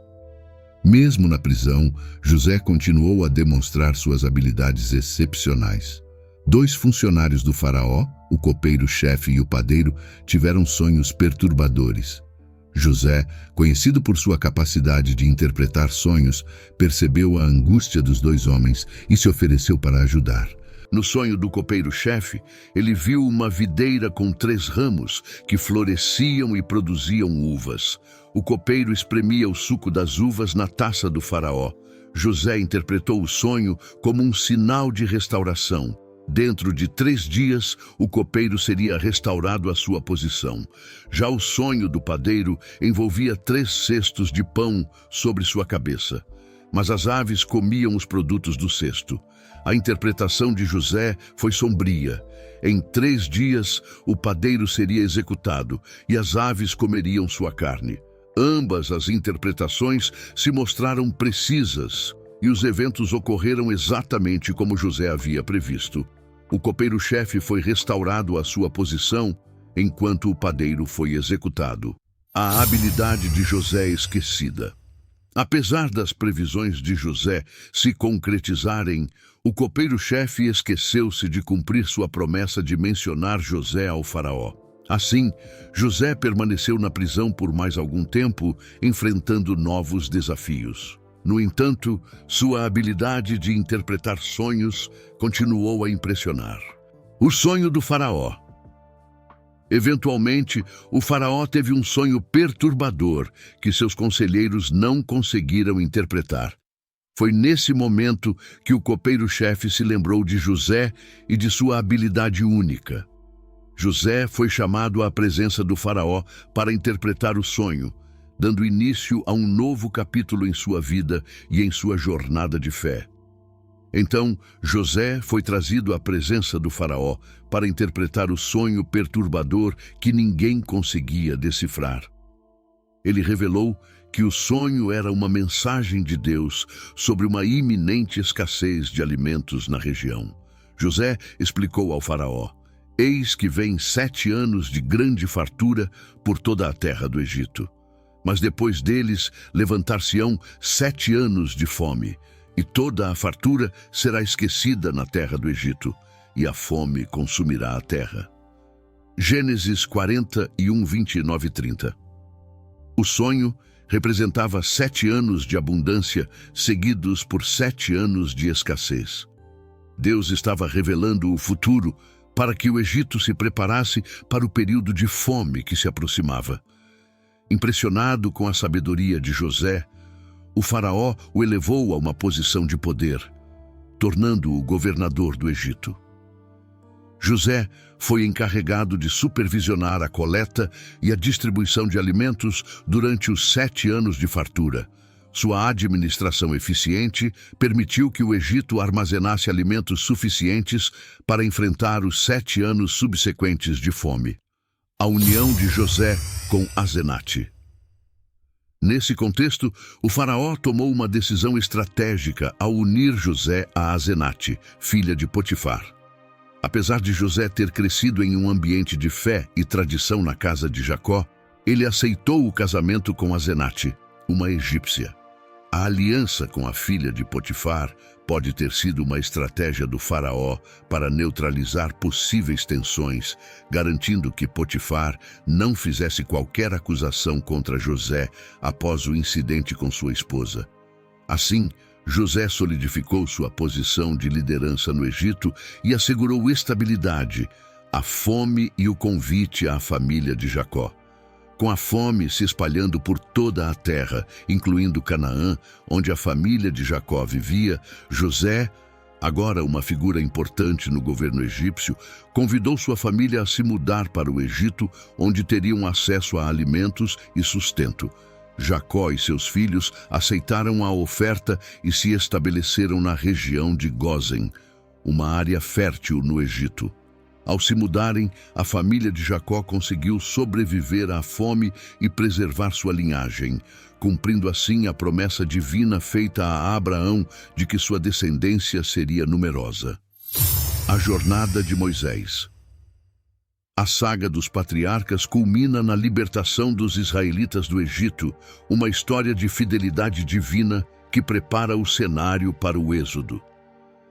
Mesmo na prisão, José continuou a demonstrar suas habilidades excepcionais. 2 funcionários do faraó, o copeiro-chefe e o padeiro, tiveram sonhos perturbadores. José, conhecido por sua capacidade de interpretar sonhos, percebeu a angústia dos 2 homens e se ofereceu para ajudar. No sonho do copeiro-chefe, ele viu uma videira com 3 ramos que floresciam e produziam uvas. O copeiro espremia o suco das uvas na taça do faraó. José interpretou o sonho como um sinal de restauração. Dentro de 3 dias, o copeiro seria restaurado à sua posição. Já o sonho do padeiro envolvia 3 cestos de pão sobre sua cabeça. Mas as aves comiam os produtos do cesto. A interpretação de José foi sombria. Em 3 dias, o padeiro seria executado e as aves comeriam sua carne. Ambas as interpretações se mostraram precisas e os eventos ocorreram exatamente como José havia previsto. O copeiro-chefe foi restaurado à sua posição, enquanto o padeiro foi executado. A habilidade de José esquecida. Apesar das previsões de José se concretizarem, o copeiro-chefe esqueceu-se de cumprir sua promessa de mencionar José ao faraó. Assim, José permaneceu na prisão por mais algum tempo, enfrentando novos desafios. No entanto, sua habilidade de interpretar sonhos continuou a impressionar. O sonho do faraó. Eventualmente, o faraó teve um sonho perturbador que seus conselheiros não conseguiram interpretar. Foi nesse momento que o copeiro-chefe se lembrou de José e de sua habilidade única. José foi chamado à presença do faraó para interpretar o sonho, dando início a um novo capítulo em sua vida e em sua jornada de fé. Então, José foi trazido à presença do faraó para interpretar o sonho perturbador que ninguém conseguia decifrar. Ele revelou que o sonho era uma mensagem de Deus sobre uma iminente escassez de alimentos na região. José explicou ao faraó: "Eis que vem 7 anos de grande fartura por toda a terra do Egito. Mas depois deles levantar-se-ão 7 anos de fome, e toda a fartura será esquecida na terra do Egito, e a fome consumirá a terra." Gênesis 41, 29 e 30. O sonho representava 7 anos de abundância, seguidos por 7 anos de escassez. Deus estava revelando o futuro para que o Egito se preparasse para o período de fome que se aproximava. Impressionado com a sabedoria de José, o faraó o elevou a uma posição de poder, tornando-o governador do Egito. José foi encarregado de supervisionar a coleta e a distribuição de alimentos durante os 7 anos de fartura. Sua administração eficiente permitiu que o Egito armazenasse alimentos suficientes para enfrentar os 7 anos subsequentes de fome. A união de José com Asenate. Nesse contexto, o faraó tomou uma decisão estratégica ao unir José a Asenate, filha de Potifar. Apesar de José ter crescido em um ambiente de fé e tradição na casa de Jacó, ele aceitou o casamento com Asenate, uma egípcia. A aliança com a filha de Potifar pode ter sido uma estratégia do faraó para neutralizar possíveis tensões, garantindo que Potifar não fizesse qualquer acusação contra José após o incidente com sua esposa. Assim, José solidificou sua posição de liderança no Egito e assegurou estabilidade, a fome e o convite à família de Jacó. Com a fome se espalhando por toda a terra, incluindo Canaã, onde a família de Jacó vivia, José, agora uma figura importante no governo egípcio, convidou sua família a se mudar para o Egito, onde teriam acesso a alimentos e sustento. Jacó e seus filhos aceitaram a oferta e se estabeleceram na região de Gósen, uma área fértil no Egito. Ao se mudarem, a família de Jacó conseguiu sobreviver à fome e preservar sua linhagem, cumprindo assim a promessa divina feita a Abraão de que sua descendência seria numerosa. A jornada de Moisés. A saga dos patriarcas culmina na libertação dos israelitas do Egito, uma história de fidelidade divina que prepara o cenário para o Êxodo.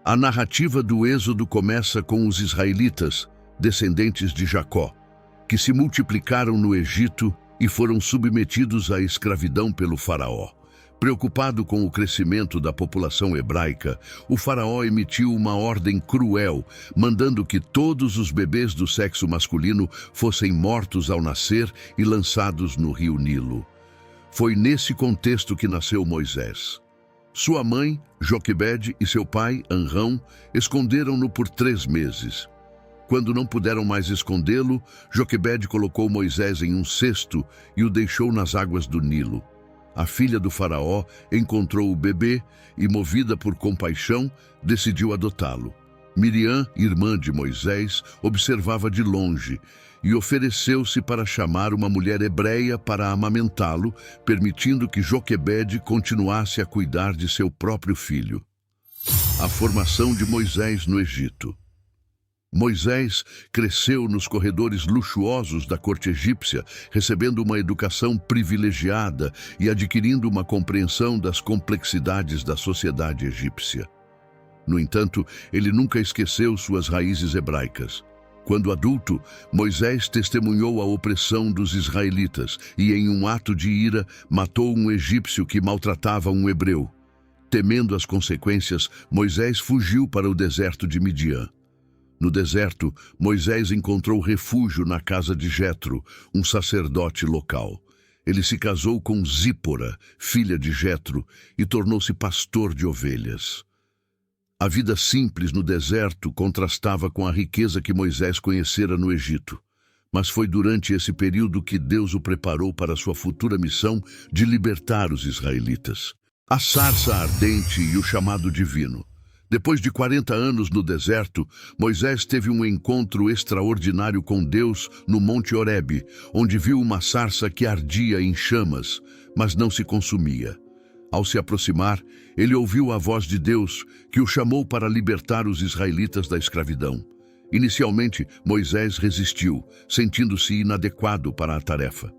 A narrativa do Êxodo começa com os israelitas, descendentes de Jacó, que se multiplicaram no Egito e foram submetidos à escravidão pelo faraó. Preocupado com o crescimento da população hebraica, o faraó emitiu uma ordem cruel, mandando que todos os bebês do sexo masculino fossem mortos ao nascer e lançados no rio Nilo. Foi nesse contexto que nasceu Moisés. Sua mãe, Joquebede, e seu pai, Amrão, esconderam-no por 3 meses. Quando não puderam mais escondê-lo, Joquebede colocou Moisés em um cesto e o deixou nas águas do Nilo. A filha do faraó encontrou o bebê e, movida por compaixão, decidiu adotá-lo. Miriam, irmã de Moisés, observava de longe e ofereceu-se para chamar uma mulher hebreia para amamentá-lo, permitindo que Joquebede continuasse a cuidar de seu próprio filho. A formação de Moisés no Egito. Moisés cresceu nos corredores luxuosos da corte egípcia, recebendo uma educação privilegiada e adquirindo uma compreensão das complexidades da sociedade egípcia. No entanto, ele nunca esqueceu suas raízes hebraicas. Quando adulto, Moisés testemunhou a opressão dos israelitas e, em um ato de ira, matou um egípcio que maltratava um hebreu. Temendo as consequências, Moisés fugiu para o deserto de Midian. No deserto, Moisés encontrou refúgio na casa de Jetro, um sacerdote local. Ele se casou com Zípora, filha de Jetro, e tornou-se pastor de ovelhas. A vida simples no deserto contrastava com a riqueza que Moisés conhecera no Egito. Mas foi durante esse período que Deus o preparou para sua futura missão de libertar os israelitas. A sarça ardente e o chamado divino. Depois de 40 anos no deserto, Moisés teve um encontro extraordinário com Deus no Monte Horebe, onde viu uma sarça que ardia em chamas, mas não se consumia. Ao se aproximar, ele ouviu a voz de Deus, que o chamou para libertar os israelitas da escravidão. Inicialmente, Moisés resistiu, sentindo-se inadequado para a tarefa.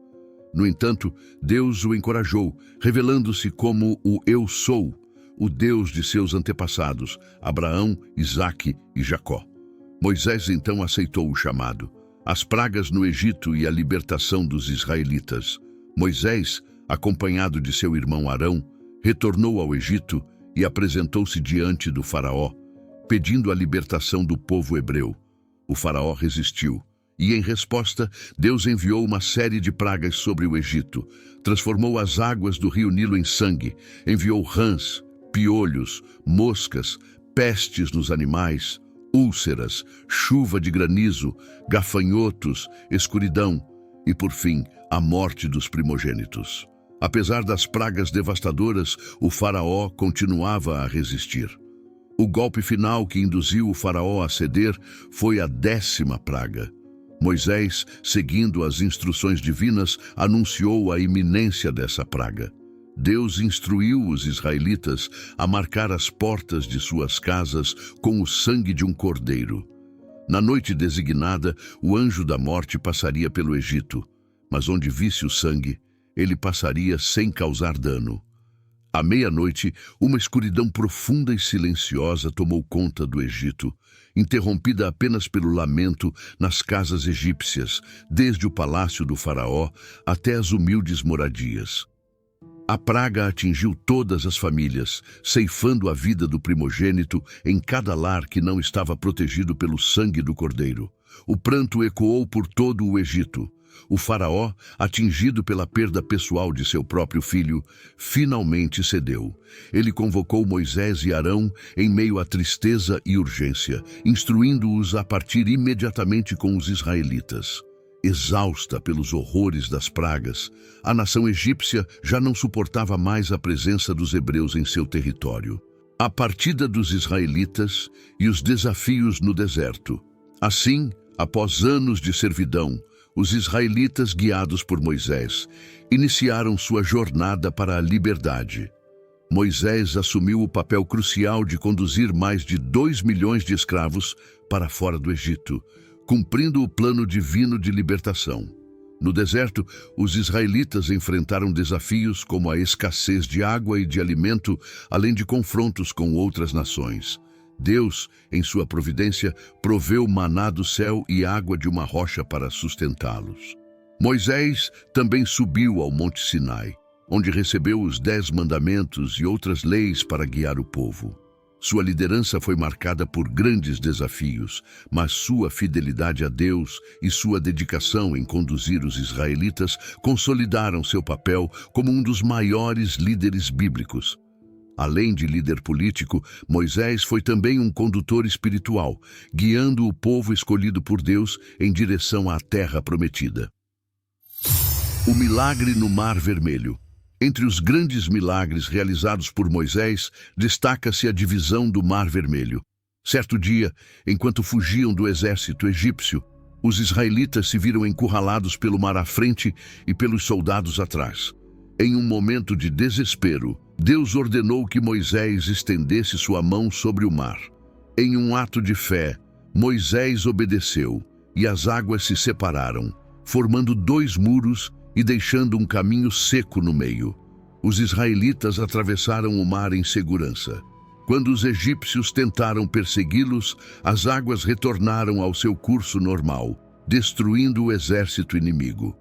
No entanto, Deus o encorajou, revelando-se como o Eu Sou, o Deus de seus antepassados, Abraão, Isaque e Jacó. Moisés então aceitou o chamado. As pragas no Egito e a libertação dos israelitas. Moisés, acompanhado de seu irmão Arão, retornou ao Egito e apresentou-se diante do faraó, pedindo a libertação do povo hebreu. O faraó resistiu, e em resposta, Deus enviou uma série de pragas sobre o Egito, transformou as águas do rio Nilo em sangue, enviou rãs, piolhos, moscas, pestes nos animais, úlceras, chuva de granizo, gafanhotos, escuridão e, por fim, a morte dos primogênitos. Apesar das pragas devastadoras, o faraó continuava a resistir. O golpe final que induziu o faraó a ceder foi a 10ª praga. Moisés, seguindo as instruções divinas, anunciou a iminência dessa praga. Deus instruiu os israelitas a marcar as portas de suas casas com o sangue de um cordeiro. Na noite designada, o anjo da morte passaria pelo Egito, mas onde visse o sangue, ele passaria sem causar dano. À meia-noite, uma escuridão profunda e silenciosa tomou conta do Egito, interrompida apenas pelo lamento nas casas egípcias, desde o palácio do faraó até as humildes moradias. A praga atingiu todas as famílias, ceifando a vida do primogênito em cada lar que não estava protegido pelo sangue do cordeiro. O pranto ecoou por todo o Egito. O faraó, atingido pela perda pessoal de seu próprio filho, finalmente cedeu. Ele convocou Moisés e Arão em meio à tristeza e urgência, instruindo-os a partir imediatamente com os israelitas. Exausta pelos horrores das pragas, a nação egípcia já não suportava mais a presença dos hebreus em seu território. A partida dos israelitas e os desafios no deserto. Assim, Após anos de servidão, os israelitas, guiados por Moisés, iniciaram sua jornada para a liberdade. Moisés assumiu o papel crucial de conduzir mais de 2 milhões de escravos para fora do Egito, cumprindo o plano divino de libertação. No deserto, os israelitas enfrentaram desafios como a escassez de água e de alimento, além de confrontos com outras nações. Deus, em sua providência, proveu maná do céu e água de uma rocha para sustentá-los. Moisés também subiu ao Monte Sinai, onde recebeu os 10 mandamentos e outras leis para guiar o povo. Sua liderança foi marcada por grandes desafios, mas sua fidelidade a Deus e sua dedicação em conduzir os israelitas consolidaram seu papel como um dos maiores líderes bíblicos. Além de líder político, Moisés foi também um condutor espiritual, guiando o povo escolhido por Deus em direção à terra prometida. O milagre no Mar Vermelho. Entre os grandes milagres realizados por Moisés, destaca-se a divisão do Mar Vermelho. Certo dia, enquanto fugiam do exército egípcio, os israelitas se viram encurralados pelo mar à frente e pelos soldados atrás. Em um momento de desespero, Deus ordenou que Moisés estendesse sua mão sobre o mar. Em um ato de fé, Moisés obedeceu e as águas se separaram, formando 2 muros e deixando um caminho seco no meio. Os israelitas atravessaram o mar em segurança. Quando os egípcios tentaram persegui-los, as águas retornaram ao seu curso normal, destruindo o exército inimigo.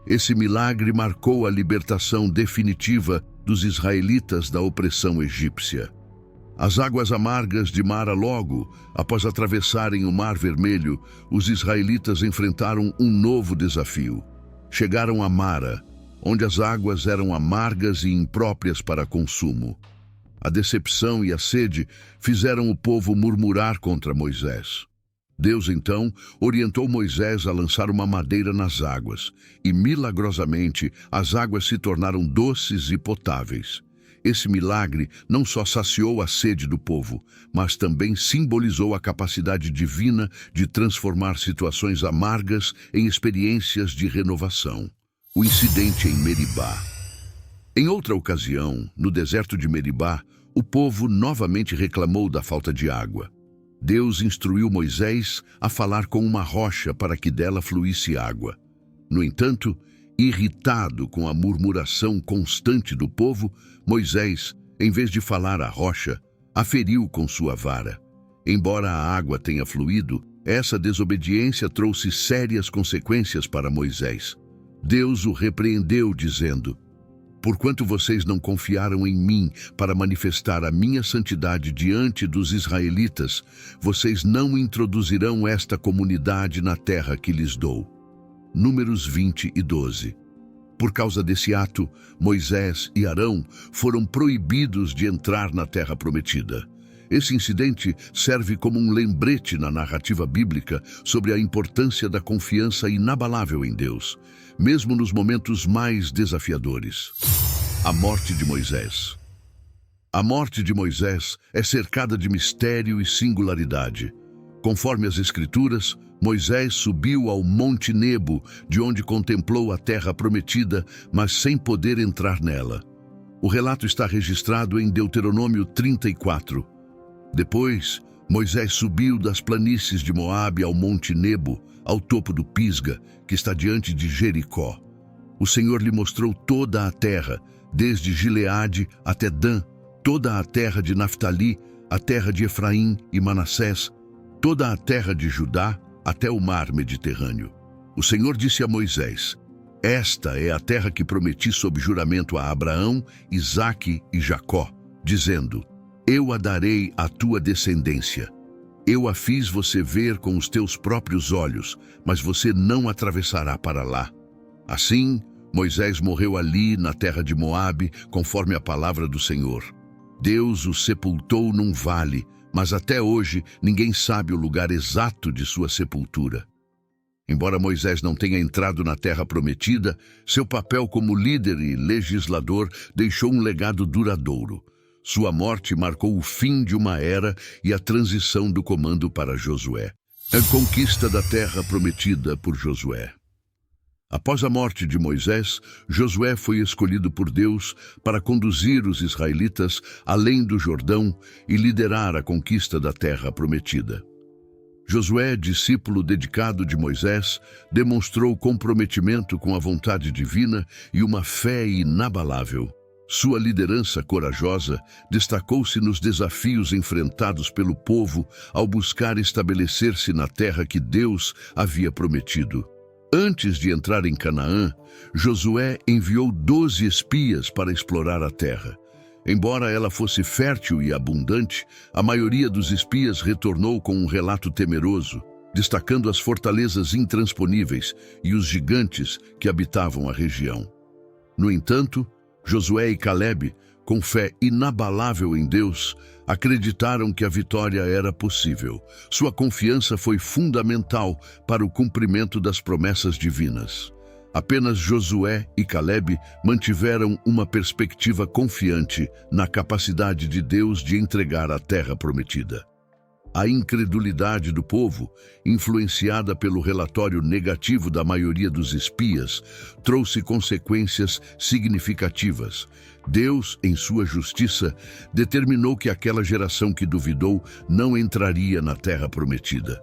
Esse milagre marcou a libertação definitiva dos israelitas da opressão egípcia. As águas amargas de Mara logo, após atravessarem o Mar Vermelho, os israelitas enfrentaram um novo desafio. Chegaram a Mara, onde as águas eram amargas e impróprias para consumo. A decepção e a sede fizeram o povo murmurar contra Moisés. Deus, então, orientou Moisés a lançar uma madeira nas águas, e, milagrosamente, as águas se tornaram doces e potáveis. Esse milagre não só saciou a sede do povo, mas também simbolizou a capacidade divina de transformar situações amargas em experiências de renovação. O incidente em Meribá. Em outra ocasião, no deserto de Meribá, o povo novamente reclamou da falta de água. Deus instruiu Moisés a falar com uma rocha para que dela fluísse água. No entanto, irritado com a murmuração constante do povo, Moisés, em vez de falar à rocha, a feriu com sua vara. Embora a água tenha fluído, essa desobediência trouxe sérias consequências para Moisés. Deus o repreendeu, dizendo: "Porquanto vocês não confiaram em mim para manifestar a minha santidade diante dos israelitas, vocês não introduzirão esta comunidade na terra que lhes dou." Números 20 e 12. Por causa desse ato, Moisés e Arão foram proibidos de entrar na terra prometida. Esse incidente serve como um lembrete na narrativa bíblica sobre a importância da confiança inabalável em Deus, mesmo nos momentos mais desafiadores. A morte de Moisés. A morte de Moisés é cercada de mistério e singularidade. Conforme as Escrituras, Moisés subiu ao Monte Nebo, de onde contemplou a terra prometida, mas sem poder entrar nela. O relato está registrado em Deuteronômio 34. Depois, Moisés subiu das planícies de Moabe ao Monte Nebo, ao topo do Pisga, que está diante de Jericó. O Senhor lhe mostrou toda a terra, desde Gileade até Dan, toda a terra de Naftali, a terra de Efraim e Manassés, toda a terra de Judá, até o mar Mediterrâneo. O Senhor disse a Moisés: "Esta é a terra que prometi sob juramento a Abraão, Isaque e Jacó, dizendo: Eu a darei à tua descendência. Eu a fiz você ver com os teus próprios olhos, mas você não atravessará para lá." Assim, Moisés morreu ali na terra de Moabe, conforme a palavra do Senhor. Deus o sepultou num vale, mas até hoje ninguém sabe o lugar exato de sua sepultura. Embora Moisés não tenha entrado na terra prometida, seu papel como líder e legislador deixou um legado duradouro. Sua morte marcou o fim de uma era e a transição do comando para Josué. A conquista da terra prometida por Josué. Após a morte de Moisés, Josué foi escolhido por Deus para conduzir os israelitas além do Jordão e liderar a conquista da terra prometida. Josué, discípulo dedicado de Moisés, demonstrou comprometimento com a vontade divina e uma fé inabalável. Sua liderança corajosa destacou-se nos desafios enfrentados pelo povo ao buscar estabelecer-se na terra que Deus havia prometido. Antes de entrar em Canaã, Josué enviou 12 espias para explorar a terra. Embora ela fosse fértil e abundante, a maioria dos espias retornou com um relato temeroso, destacando as fortalezas intransponíveis e os gigantes que habitavam a região. No entanto, Josué e Calebe, com fé inabalável em Deus, acreditaram que a vitória era possível. Sua confiança foi fundamental para o cumprimento das promessas divinas. Apenas Josué e Calebe mantiveram uma perspectiva confiante na capacidade de Deus de entregar a terra prometida. A incredulidade do povo, influenciada pelo relatório negativo da maioria dos espias, trouxe consequências significativas. Deus, em sua justiça, determinou que aquela geração que duvidou não entraria na terra prometida.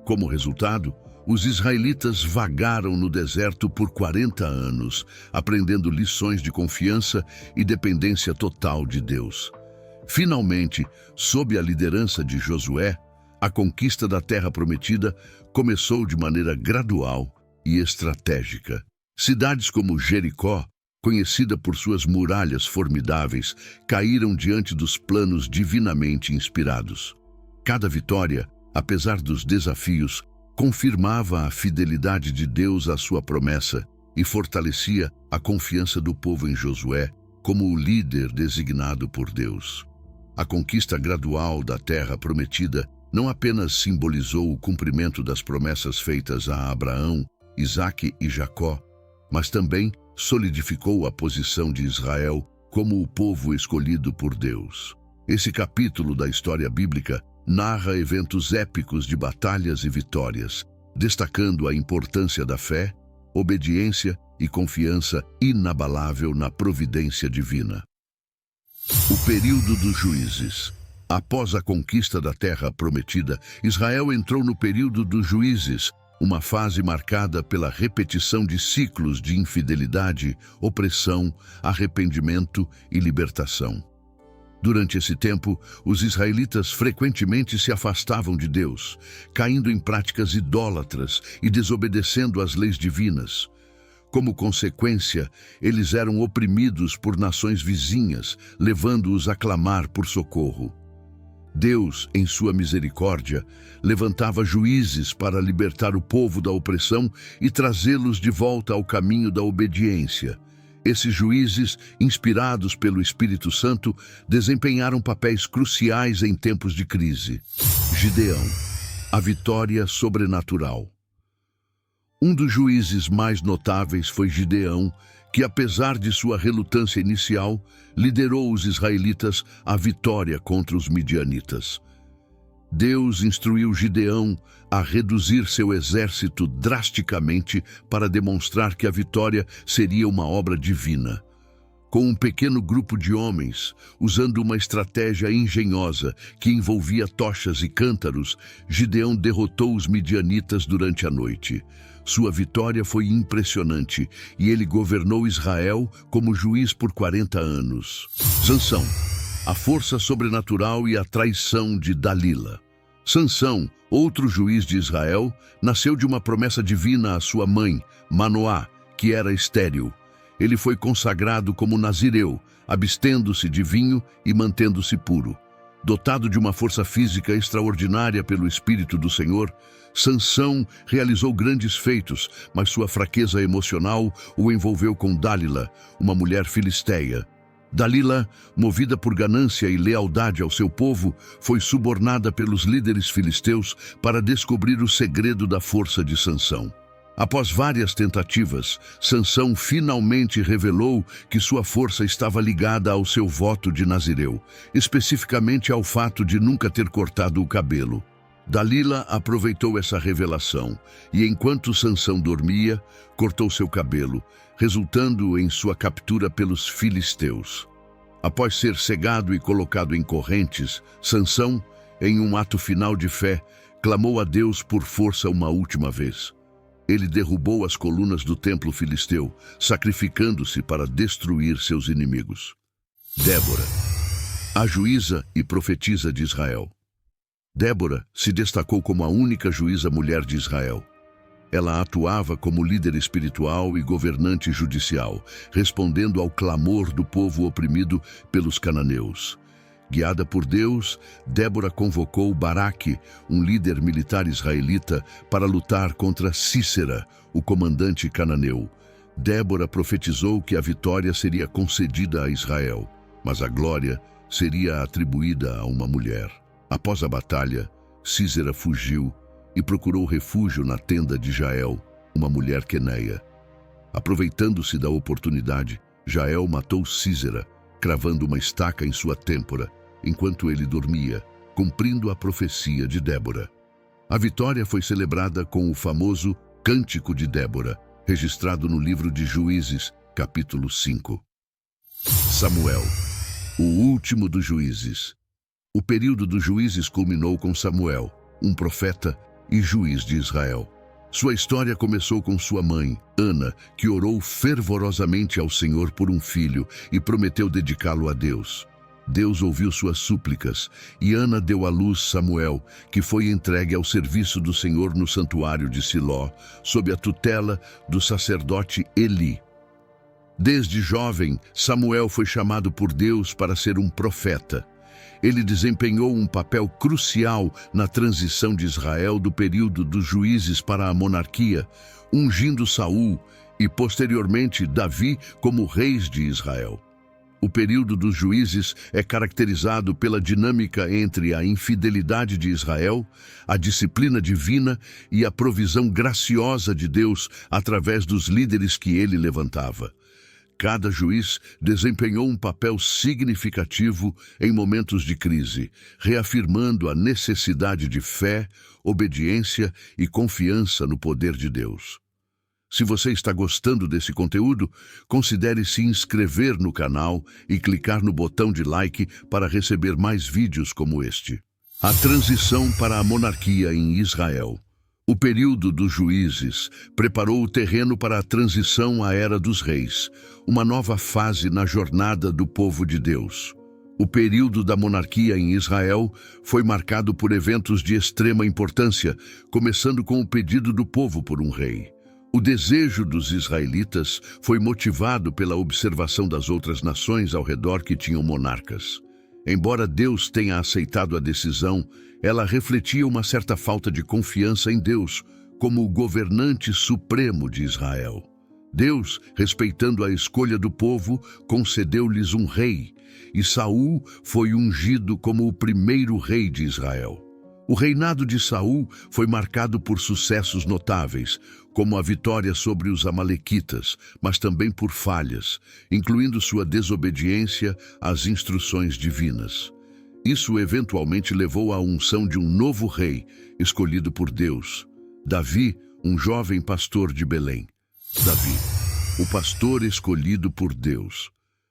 Como resultado, os israelitas vagaram no deserto por 40 anos, aprendendo lições de confiança e dependência total de Deus. Finalmente, sob a liderança de Josué, a conquista da terra prometida começou de maneira gradual e estratégica. Cidades como Jericó, conhecida por suas muralhas formidáveis, caíram diante dos planos divinamente inspirados. Cada vitória, apesar dos desafios, confirmava a fidelidade de Deus à sua promessa e fortalecia a confiança do povo em Josué como o líder designado por Deus. A conquista gradual da terra prometida não apenas simbolizou o cumprimento das promessas feitas a Abraão, Isaque e Jacó, mas também solidificou a posição de Israel como o povo escolhido por Deus. Esse capítulo da história bíblica narra eventos épicos de batalhas e vitórias, destacando a importância da fé, obediência e confiança inabalável na providência divina. O período dos juízes. Após a conquista da terra prometida, Israel entrou no período dos juízes, uma fase marcada pela repetição de ciclos de infidelidade, opressão, arrependimento e libertação. Durante esse tempo, os israelitas frequentemente se afastavam de Deus, caindo em práticas idólatras e desobedecendo às leis divinas. Como consequência, eles eram oprimidos por nações vizinhas, levando-os a clamar por socorro. Deus, em sua misericórdia, levantava juízes para libertar o povo da opressão e trazê-los de volta ao caminho da obediência. Esses juízes, inspirados pelo Espírito Santo, desempenharam papéis cruciais em tempos de crise. Gideão, a vitória sobrenatural. Um dos juízes mais notáveis foi Gideão, que, apesar de sua relutância inicial, liderou os israelitas à vitória contra os midianitas. Deus instruiu Gideão a reduzir seu exército drasticamente para demonstrar que a vitória seria uma obra divina. Com um pequeno grupo de homens, usando uma estratégia engenhosa que envolvia tochas e cântaros, Gideão derrotou os midianitas durante a noite. Sua vitória foi impressionante e ele governou Israel como juiz por 40 anos. Sansão, a força sobrenatural e a traição de Dalila. Sansão, outro juiz de Israel, nasceu de uma promessa divina à sua mãe, Manoá, que era estéril. Ele foi consagrado como nazireu, abstendo-se de vinho e mantendo-se puro. Dotado de uma força física extraordinária pelo Espírito do Senhor, Sansão realizou grandes feitos, mas sua fraqueza emocional o envolveu com Dalila, uma mulher filisteia. Dalila, movida por ganância e lealdade ao seu povo, foi subornada pelos líderes filisteus para descobrir o segredo da força de Sansão. Após várias tentativas, Sansão finalmente revelou que sua força estava ligada ao seu voto de nazireu, especificamente ao fato de nunca ter cortado o cabelo. Dalila aproveitou essa revelação e, enquanto Sansão dormia, cortou seu cabelo, resultando em sua captura pelos filisteus. Após ser cegado e colocado em correntes, Sansão, em um ato final de fé, clamou a Deus por força uma última vez. Ele derrubou as colunas do templo filisteu, sacrificando-se para destruir seus inimigos. Débora, a juíza e profetisa de Israel. Débora se destacou como a única juíza mulher de Israel. Ela atuava como líder espiritual e governante judicial, respondendo ao clamor do povo oprimido pelos cananeus. Guiada por Deus, Débora convocou Baraque, um líder militar israelita, para lutar contra Sísera, o comandante cananeu. Débora profetizou que a vitória seria concedida a Israel, mas a glória seria atribuída a uma mulher. Após a batalha, Sísera fugiu e procurou refúgio na tenda de Jael, uma mulher queneia. Aproveitando-se da oportunidade, Jael matou Sísera, cravando uma estaca em sua têmpora, enquanto ele dormia, cumprindo a profecia de Débora. A vitória foi celebrada com o famoso Cântico de Débora, registrado no livro de Juízes, capítulo 5. Samuel, o último dos juízes. O período dos juízes culminou com Samuel, um profeta e juiz de Israel. Sua história começou com sua mãe, Ana, que orou fervorosamente ao Senhor por um filho e prometeu dedicá-lo a Deus. Deus ouviu suas súplicas e Ana deu à luz Samuel, que foi entregue ao serviço do Senhor no santuário de Siló, sob a tutela do sacerdote Eli. Desde jovem, Samuel foi chamado por Deus para ser um profeta. Ele desempenhou um papel crucial na transição de Israel do período dos juízes para a monarquia, ungindo Saul e, posteriormente, Davi como reis de Israel. O período dos juízes é caracterizado pela dinâmica entre a infidelidade de Israel, a disciplina divina e a provisão graciosa de Deus através dos líderes que ele levantava. Cada juiz desempenhou um papel significativo em momentos de crise, reafirmando a necessidade de fé, obediência e confiança no poder de Deus. Se você está gostando desse conteúdo, considere se inscrever no canal e clicar no botão de like para receber mais vídeos como este. A transição para a monarquia em Israel. O período dos juízes preparou o terreno para a transição à era dos reis, uma nova fase na jornada do povo de Deus. O período da monarquia em Israel foi marcado por eventos de extrema importância, começando com o pedido do povo por um rei. O desejo dos israelitas foi motivado pela observação das outras nações ao redor que tinham monarcas. Embora Deus tenha aceitado a decisão, ela refletia uma certa falta de confiança em Deus como o governante supremo de Israel. Deus, respeitando a escolha do povo, concedeu-lhes um rei, e Saul foi ungido como o primeiro rei de Israel. O reinado de Saul foi marcado por sucessos notáveis, como a vitória sobre os amalequitas, mas também por falhas, incluindo sua desobediência às instruções divinas. Isso eventualmente levou à unção de um novo rei, escolhido por Deus, Davi, um jovem pastor de Belém. Davi, o pastor escolhido por Deus.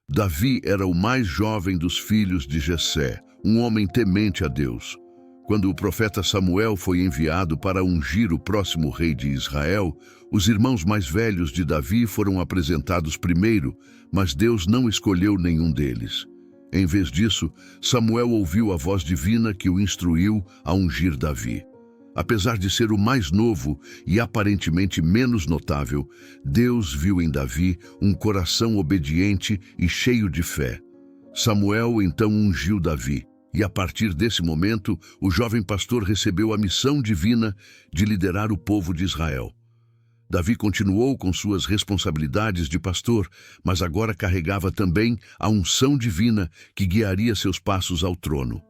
Davi era o mais jovem dos filhos de Jessé, um homem temente a Deus. Quando o profeta Samuel foi enviado para ungir o próximo rei de Israel, os irmãos mais velhos de Davi foram apresentados primeiro, mas Deus não escolheu nenhum deles. Em vez disso, Samuel ouviu a voz divina que o instruiu a ungir Davi. Apesar de ser o mais novo e aparentemente menos notável, Deus viu em Davi um coração obediente e cheio de fé. Samuel então ungiu Davi. E a partir desse momento, o jovem pastor recebeu a missão divina de liderar o povo de Israel. Davi continuou com suas responsabilidades de pastor, mas agora carregava também a unção divina que guiaria seus passos ao trono.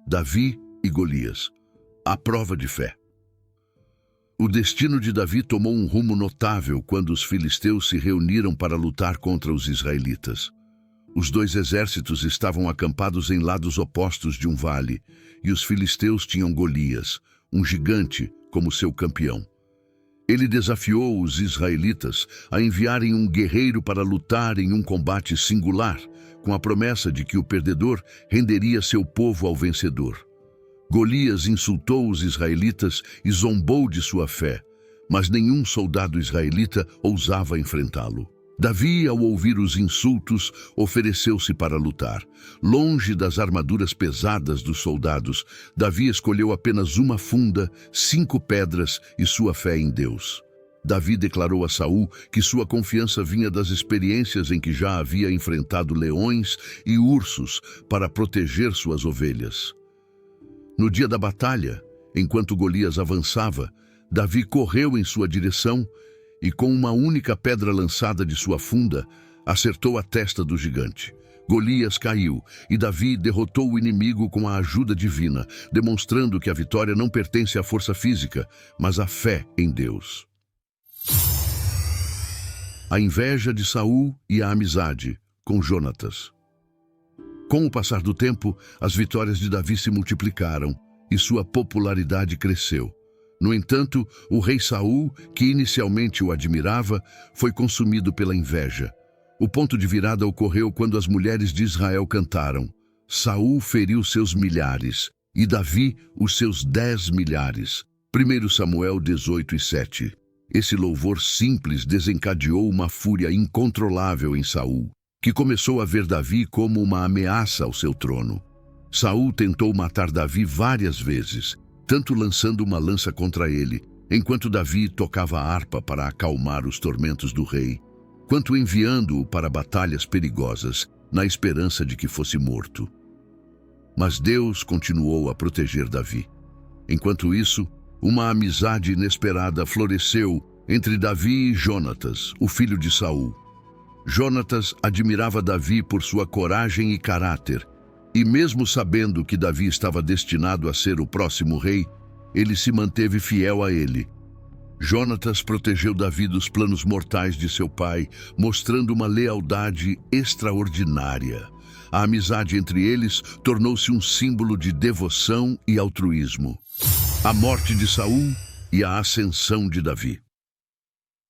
Davi e Golias. A prova de fé. O destino de Davi tomou um rumo notável quando os filisteus se reuniram para lutar contra os israelitas. Os dois exércitos estavam acampados em lados opostos de um vale, e os filisteus tinham Golias, um gigante, como seu campeão. Ele desafiou os israelitas a enviarem um guerreiro para lutar em um combate singular, com a promessa de que o perdedor renderia seu povo ao vencedor. Golias insultou os israelitas e zombou de sua fé, mas nenhum soldado israelita ousava enfrentá-lo. Davi, ao ouvir os insultos, ofereceu-se para lutar. Longe das armaduras pesadas dos soldados, Davi escolheu apenas uma funda, 5 pedras e sua fé em Deus. Davi declarou a Saul que sua confiança vinha das experiências em que já havia enfrentado leões e ursos para proteger suas ovelhas. No dia da batalha, enquanto Golias avançava, Davi correu em sua direção e, com uma única pedra lançada de sua funda, acertou a testa do gigante. Golias caiu e Davi derrotou o inimigo com a ajuda divina, demonstrando que a vitória não pertence à força física, mas à fé em Deus. A inveja de Saul e a amizade com Jonatas. Com o passar do tempo, as vitórias de Davi se multiplicaram e sua popularidade cresceu. No entanto, o rei Saul, que inicialmente o admirava, foi consumido pela inveja. O ponto de virada ocorreu quando as mulheres de Israel cantaram: Saul feriu seus milhares, e Davi os seus 10 milhares. 1 Samuel 18:7. Esse louvor simples desencadeou uma fúria incontrolável em Saul, que começou a ver Davi como uma ameaça ao seu trono. Saul tentou matar Davi várias vezes, tanto lançando uma lança contra ele, enquanto Davi tocava a harpa para acalmar os tormentos do rei, quanto enviando-o para batalhas perigosas, na esperança de que fosse morto. Mas Deus continuou a proteger Davi. Enquanto isso, uma amizade inesperada floresceu entre Davi e Jonatas, o filho de Saul. Jonatas admirava Davi por sua coragem e caráter, e mesmo sabendo que Davi estava destinado a ser o próximo rei, ele se manteve fiel a ele. Jonatas protegeu Davi dos planos mortais de seu pai, mostrando uma lealdade extraordinária. A amizade entre eles tornou-se um símbolo de devoção e altruísmo. A morte de Saul e a ascensão de Davi.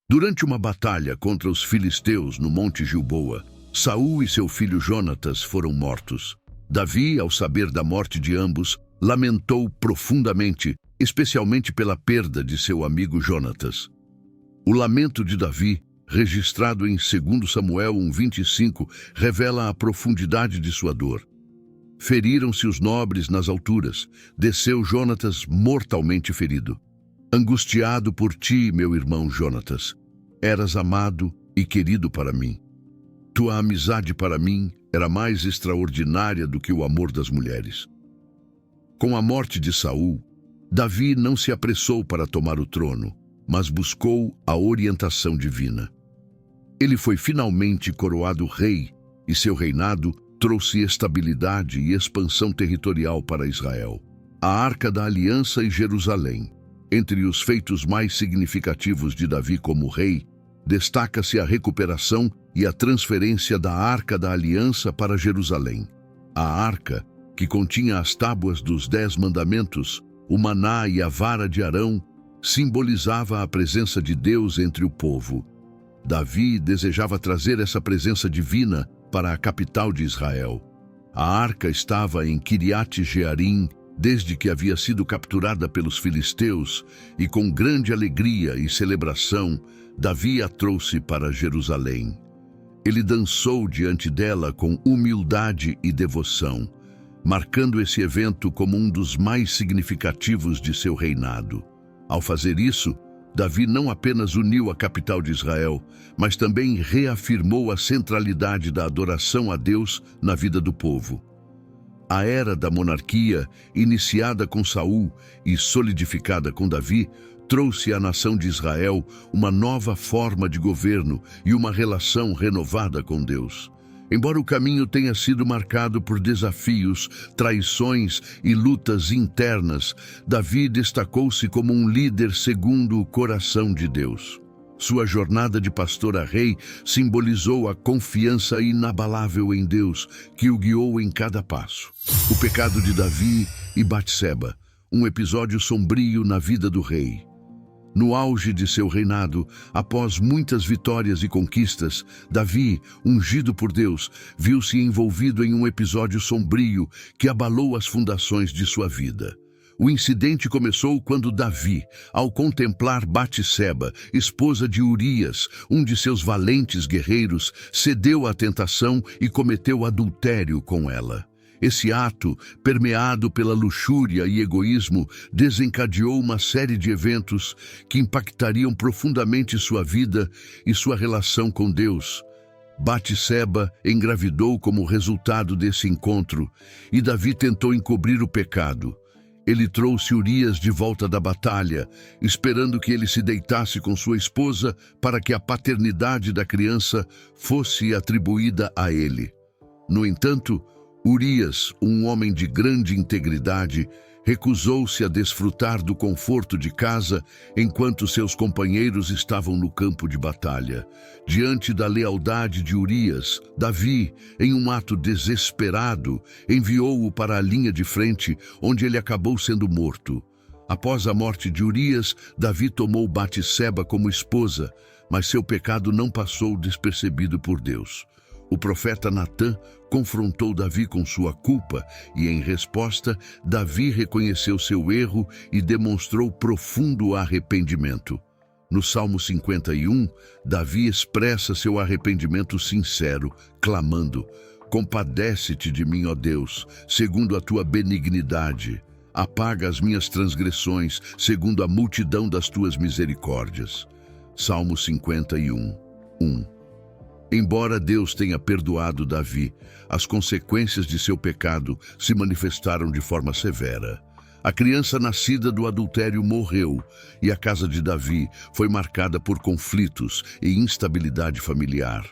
Durante uma batalha contra os filisteus no Monte Gilboa, Saul e seu filho Jonatas foram mortos. Davi, ao saber da morte de ambos, lamentou profundamente, especialmente pela perda de seu amigo Jonatas. O lamento de Davi, registrado em 2 Samuel 1:25, revela a profundidade de sua dor. Feriram-se os nobres nas alturas, desceu Jonatas mortalmente ferido. Angustiado por ti, meu irmão Jonatas, eras amado e querido para mim. Tua amizade para mim era mais extraordinária do que o amor das mulheres. Com a morte de Saul, Davi não se apressou para tomar o trono, mas buscou a orientação divina. Ele foi finalmente coroado rei, e seu reinado trouxe estabilidade e expansão territorial para Israel. A Arca da Aliança e Jerusalém. Entre os feitos mais significativos de Davi como rei, destaca-se a recuperação e a transferência da Arca da Aliança para Jerusalém. A arca, que continha as tábuas dos 10 mandamentos, o maná e a vara de Arão, simbolizava a presença de Deus entre o povo. Davi desejava trazer essa presença divina para a capital de Israel. A arca estava em Kiriat Jearim desde que havia sido capturada pelos filisteus, e com grande alegria e celebração, Davi a trouxe para Jerusalém. Ele dançou diante dela com humildade e devoção, marcando esse evento como um dos mais significativos de seu reinado. Ao fazer isso, Davi não apenas uniu a capital de Israel, mas também reafirmou a centralidade da adoração a Deus na vida do povo. A era da monarquia, iniciada com Saul e solidificada com Davi, trouxe à nação de Israel uma nova forma de governo e uma relação renovada com Deus. Embora o caminho tenha sido marcado por desafios, traições e lutas internas, Davi destacou-se como um líder segundo o coração de Deus. Sua jornada de pastor a rei simbolizou a confiança inabalável em Deus, que o guiou em cada passo. O pecado de Davi e Batseba, um episódio sombrio na vida do rei. No auge de seu reinado, após muitas vitórias e conquistas, Davi, ungido por Deus, viu-se envolvido em um episódio sombrio que abalou as fundações de sua vida. O incidente começou quando Davi, ao contemplar Batseba, esposa de Urias, um de seus valentes guerreiros, cedeu à tentação e cometeu adultério com ela. Esse ato, permeado pela luxúria e egoísmo, desencadeou uma série de eventos que impactariam profundamente sua vida e sua relação com Deus. Batseba engravidou como resultado desse encontro, e Davi tentou encobrir o pecado. Ele trouxe Urias de volta da batalha, esperando que ele se deitasse com sua esposa para que a paternidade da criança fosse atribuída a ele. No entanto, Urias, um homem de grande integridade, recusou-se a desfrutar do conforto de casa enquanto seus companheiros estavam no campo de batalha. Diante da lealdade de Urias, Davi, em um ato desesperado, enviou-o para a linha de frente, onde ele acabou sendo morto. Após a morte de Urias, Davi tomou Batseba como esposa, mas seu pecado não passou despercebido por Deus. O profeta Natã confrontou Davi com sua culpa e, em resposta, Davi reconheceu seu erro e demonstrou profundo arrependimento. No Salmo 51, Davi expressa seu arrependimento sincero, clamando: "Compadece-te de mim, ó Deus, segundo a tua benignidade. Apaga as minhas transgressões, segundo a multidão das tuas misericórdias." Salmo 51, 1. Embora Deus tenha perdoado Davi, as consequências de seu pecado se manifestaram de forma severa. A criança nascida do adultério morreu, e a casa de Davi foi marcada por conflitos e instabilidade familiar.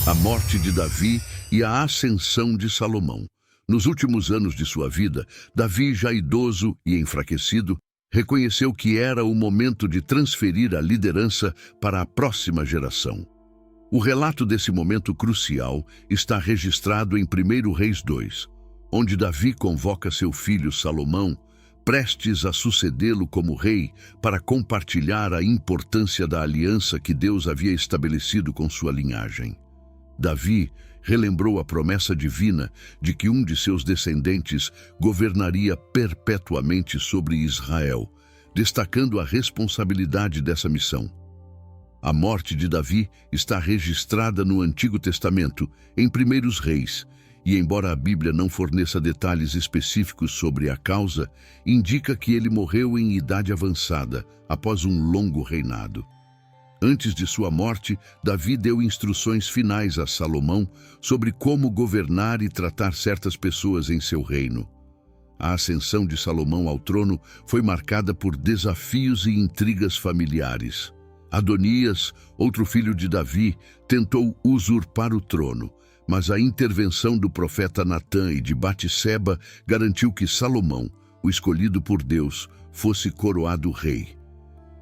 A morte de Davi e a ascensão de Salomão. Nos últimos anos de sua vida, Davi, já idoso e enfraquecido, reconheceu que era o momento de transferir a liderança para a próxima geração. O relato desse momento crucial está registrado em 1 Reis 2, onde Davi convoca seu filho Salomão, prestes a sucedê-lo como rei, para compartilhar a importância da aliança que Deus havia estabelecido com sua linhagem. Davi relembrou a promessa divina de que um de seus descendentes governaria perpetuamente sobre Israel, destacando a responsabilidade dessa missão. A morte de Davi está registrada no Antigo Testamento, em 1 Reis, e embora a Bíblia não forneça detalhes específicos sobre a causa, indica que ele morreu em idade avançada, após um longo reinado. Antes de sua morte, Davi deu instruções finais a Salomão sobre como governar e tratar certas pessoas em seu reino. A ascensão de Salomão ao trono foi marcada por desafios e intrigas familiares. Adonias, outro filho de Davi, tentou usurpar o trono, mas a intervenção do profeta Natã e de Batseba garantiu que Salomão, o escolhido por Deus, fosse coroado rei.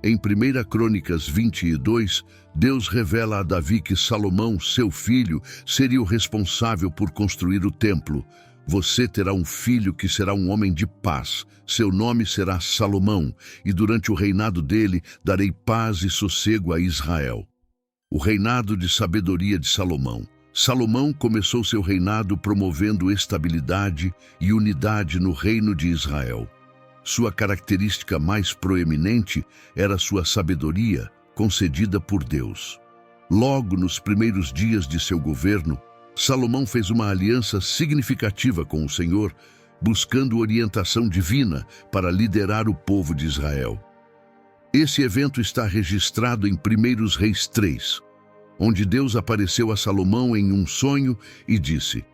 Em 1 Crônicas 22, Deus revela a Davi que Salomão, seu filho, seria o responsável por construir o templo. Você terá um filho que será um homem de paz. Seu nome será Salomão, e durante o reinado dele darei paz e sossego a Israel. O reinado de sabedoria de Salomão. Salomão começou seu reinado promovendo estabilidade e unidade no reino de Israel. Sua característica mais proeminente era sua sabedoria, concedida por Deus. Logo nos primeiros dias de seu governo, Salomão fez uma aliança significativa com o Senhor, buscando orientação divina para liderar o povo de Israel. Esse evento está registrado em 1 Reis 3, onde Deus apareceu a Salomão em um sonho e disse: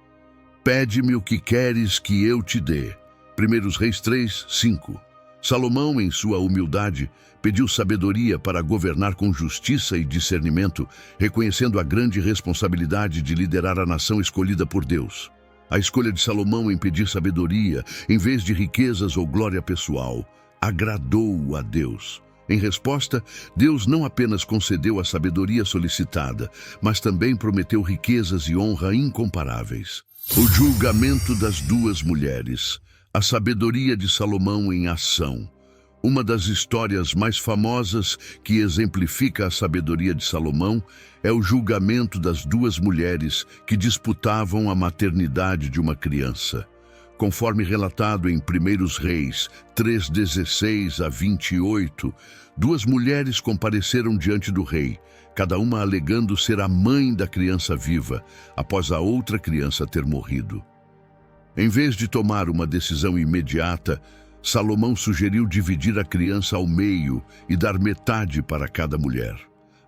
"Pede-me o que queres que eu te dê." 1 Reis 3, 5. Salomão, em sua humildade, pediu sabedoria para governar com justiça e discernimento, reconhecendo a grande responsabilidade de liderar a nação escolhida por Deus. A escolha de Salomão em pedir sabedoria, em vez de riquezas ou glória pessoal, agradou a Deus. Em resposta, Deus não apenas concedeu a sabedoria solicitada, mas também prometeu riquezas e honra incomparáveis. O julgamento das duas mulheres. A sabedoria de Salomão em ação. Uma das histórias mais famosas que exemplifica a sabedoria de Salomão é o julgamento das duas mulheres que disputavam a maternidade de uma criança. Conforme relatado em 1 Reis 3:16 a 28, duas mulheres compareceram diante do rei, cada uma alegando ser a mãe da criança viva, após a outra criança ter morrido. Em vez de tomar uma decisão imediata, Salomão sugeriu dividir a criança ao meio e dar metade para cada mulher.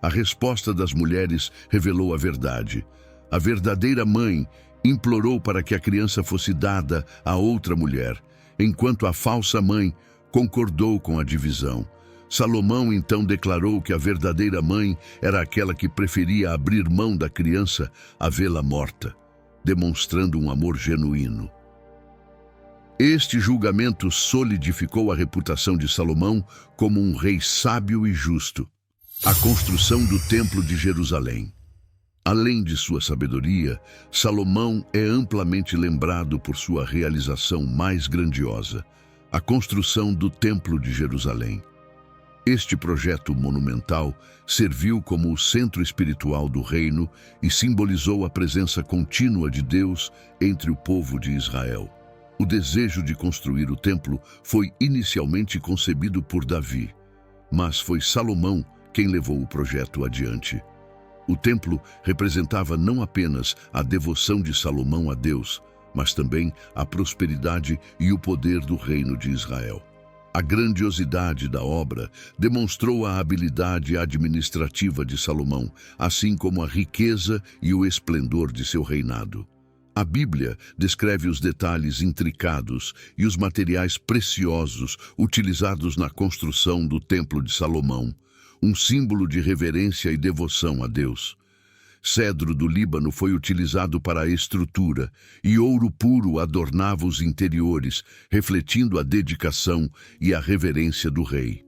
A resposta das mulheres revelou a verdade. A verdadeira mãe implorou para que a criança fosse dada a outra mulher, enquanto a falsa mãe concordou com a divisão. Salomão então declarou que a verdadeira mãe era aquela que preferia abrir mão da criança a vê-la morta, demonstrando um amor genuíno. Este julgamento solidificou a reputação de Salomão como um rei sábio e justo. A construção do Templo de Jerusalém. Além de sua sabedoria, Salomão é amplamente lembrado por sua realização mais grandiosa, a construção do Templo de Jerusalém. Este projeto monumental serviu como o centro espiritual do reino e simbolizou a presença contínua de Deus entre o povo de Israel. O desejo de construir o templo foi inicialmente concebido por Davi, mas foi Salomão quem levou o projeto adiante. O templo representava não apenas a devoção de Salomão a Deus, mas também a prosperidade e o poder do reino de Israel. A grandiosidade da obra demonstrou a habilidade administrativa de Salomão, assim como a riqueza e o esplendor de seu reinado. A Bíblia descreve os detalhes intricados e os materiais preciosos utilizados na construção do Templo de Salomão, um símbolo de reverência e devoção a Deus. Cedro do Líbano foi utilizado para a estrutura e ouro puro adornava os interiores, refletindo a dedicação e a reverência do rei.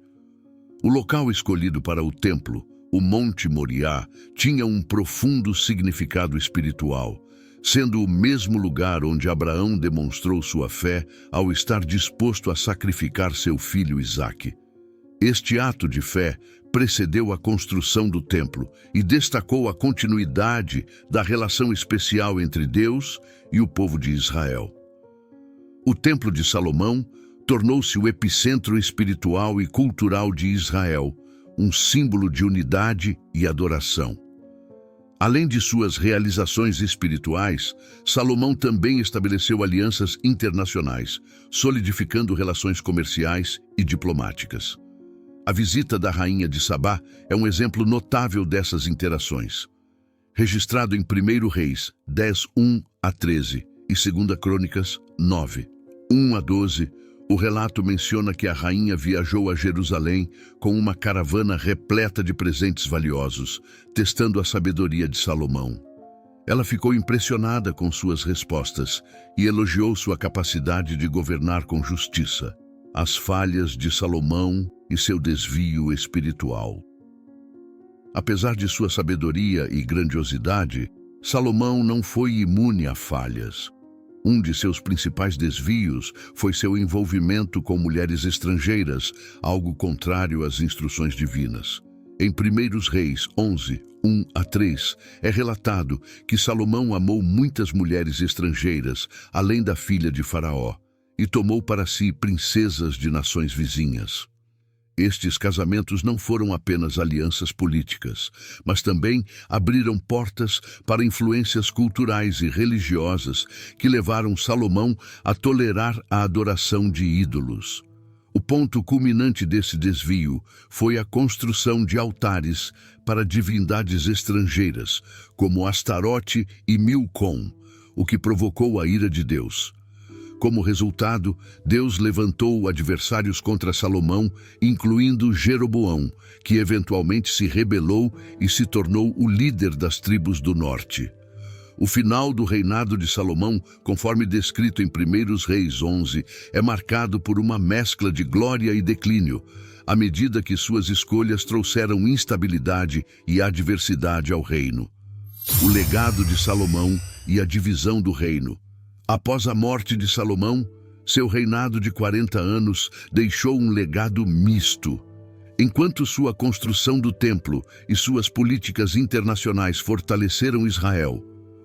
O local escolhido para o templo, o Monte Moriá, tinha um profundo significado espiritual, sendo o mesmo lugar onde Abraão demonstrou sua fé ao estar disposto a sacrificar seu filho Isaque. Este ato de fé precedeu a construção do templo e destacou a continuidade da relação especial entre Deus e o povo de Israel. O Templo de Salomão tornou-se o epicentro espiritual e cultural de Israel, um símbolo de unidade e adoração. Além de suas realizações espirituais, Salomão também estabeleceu alianças internacionais, solidificando relações comerciais e diplomáticas. A visita da rainha de Sabá é um exemplo notável dessas interações. Registrado em 1 Reis 10:1 a 13 e 2 Crônicas 9:1 a 12, o relato menciona que a rainha viajou a Jerusalém com uma caravana repleta de presentes valiosos, testando a sabedoria de Salomão. Ela ficou impressionada com suas respostas e elogiou sua capacidade de governar com justiça, as falhas de Salomão e seu desvio espiritual. Apesar de sua sabedoria e grandiosidade, Salomão não foi imune a falhas. Um de seus principais desvios foi seu envolvimento com mulheres estrangeiras, algo contrário às instruções divinas. Em 1 Reis 11:1 a 3, é relatado que Salomão amou muitas mulheres estrangeiras, além da filha de Faraó, e tomou para si princesas de nações vizinhas. Estes casamentos não foram apenas alianças políticas, mas também abriram portas para influências culturais e religiosas que levaram Salomão a tolerar a adoração de ídolos. O ponto culminante desse desvio foi a construção de altares para divindades estrangeiras, como Astarote e Milcom, o que provocou a ira de Deus. Como resultado, Deus levantou adversários contra Salomão, incluindo Jeroboão, que eventualmente se rebelou e se tornou o líder das tribos do norte. O final do reinado de Salomão, conforme descrito em 1 Reis 11, é marcado por uma mescla de glória e declínio, à medida que suas escolhas trouxeram instabilidade e adversidade ao reino. O legado de Salomão e a divisão do reino. Após a morte de Salomão, Seu reinado de 40 anos deixou um legado misto. Enquanto sua construção do templo e suas políticas internacionais fortaleceram Israel,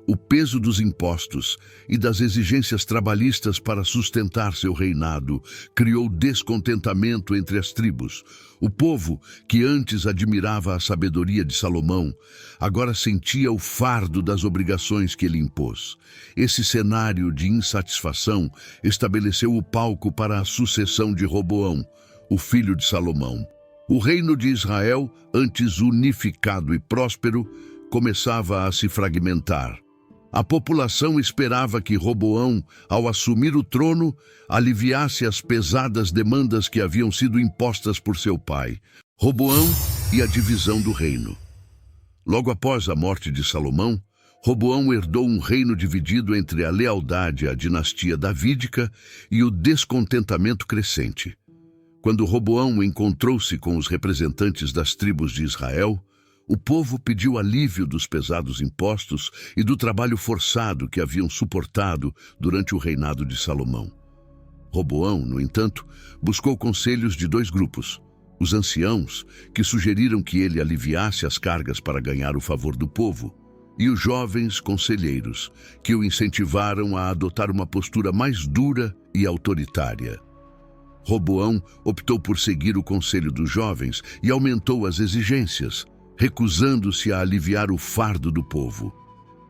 o peso dos impostos e das exigências trabalhistas para sustentar seu reinado criou descontentamento entre as tribos. O povo, que antes admirava a sabedoria de Salomão, agora sentia o fardo das obrigações que ele impôs. Esse cenário de insatisfação estabeleceu o palco para a sucessão de Roboão, o filho de Salomão. O reino de Israel, antes unificado e próspero, começava a se fragmentar. A população esperava que Roboão, ao assumir o trono, aliviasse as pesadas demandas que haviam sido impostas por seu pai, Roboão, e a divisão do reino. Logo após a morte de Salomão, Roboão herdou um reino dividido entre a lealdade à dinastia davídica e o descontentamento crescente. Quando Roboão encontrou-se com os representantes das tribos de Israel, o povo pediu alívio dos pesados impostos e do trabalho forçado que haviam suportado durante o reinado de Salomão. Roboão, no entanto, buscou conselhos de dois grupos: os anciãos, que sugeriram que ele aliviasse as cargas para ganhar o favor do povo, e os jovens conselheiros, que o incentivaram a adotar uma postura mais dura e autoritária. Roboão optou por seguir o conselho dos jovens e aumentou as exigências, recusando-se a aliviar o fardo do povo.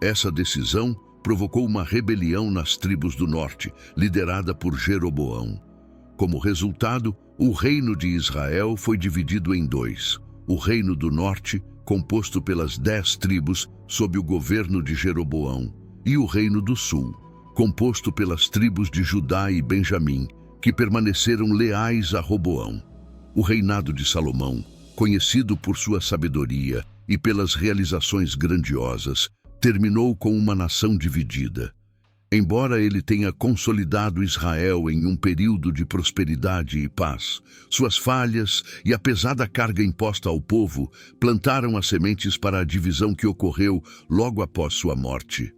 Essa decisão provocou uma rebelião nas tribos do norte, liderada por Jeroboão. Como resultado, o reino de Israel foi dividido em dois: o reino do norte, composto pelas 10 tribos sob o governo de Jeroboão, e o reino do sul, composto pelas tribos de Judá e Benjamim, que permaneceram leais a Roboão. O reinado de Salomão, conhecido por sua sabedoria e pelas realizações grandiosas, terminou com uma nação dividida. Embora ele tenha consolidado Israel em um período de prosperidade e paz, suas falhas e a pesada carga imposta ao povo plantaram as sementes para a divisão que ocorreu logo após sua morte.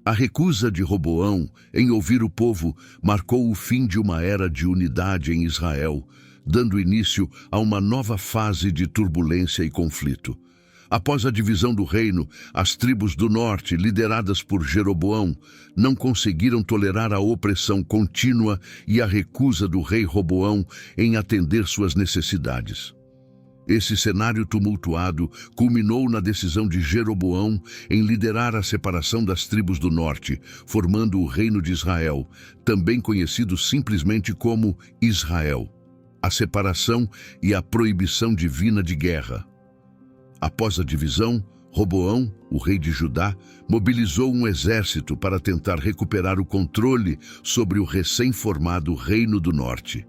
A recusa de Roboão em ouvir o povo marcou o fim de uma era de unidade em Israel, dando início a uma nova fase de turbulência e conflito. Após a divisão do reino, as tribos do norte, lideradas por Jeroboão, não conseguiram tolerar a opressão contínua e a recusa do rei Roboão em atender suas necessidades. Esse cenário tumultuado culminou na decisão de Jeroboão em liderar a separação das tribos do norte, formando o Reino de Israel, também conhecido simplesmente como Israel. A separação e a proibição divina de guerra. Após a divisão, Roboão, o rei de Judá, mobilizou um exército para tentar recuperar o controle sobre o recém-formado Reino do Norte.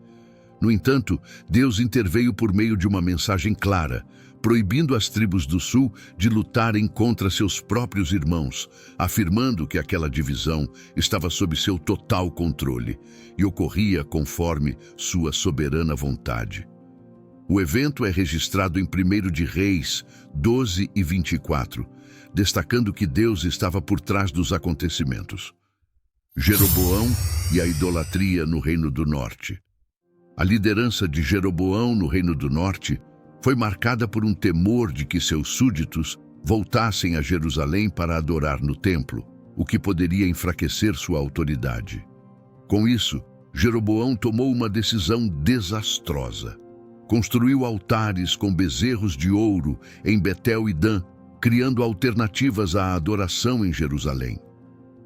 No entanto, Deus interveio por meio de uma mensagem clara, proibindo as tribos do sul de lutarem contra seus próprios irmãos, afirmando que aquela divisão estava sob seu total controle e ocorria conforme sua soberana vontade. O evento é registrado em 1 de Reis 12 e 24, destacando que Deus estava por trás dos acontecimentos. Jeroboão e a idolatria no Reino do Norte. A liderança de Jeroboão no Reino do Norte foi marcada por um temor de que seus súditos voltassem a Jerusalém para adorar no templo, o que poderia enfraquecer sua autoridade. Com isso, Jeroboão tomou uma decisão desastrosa. Construiu altares com bezerros de ouro em Betel e Dan, criando alternativas à adoração em Jerusalém.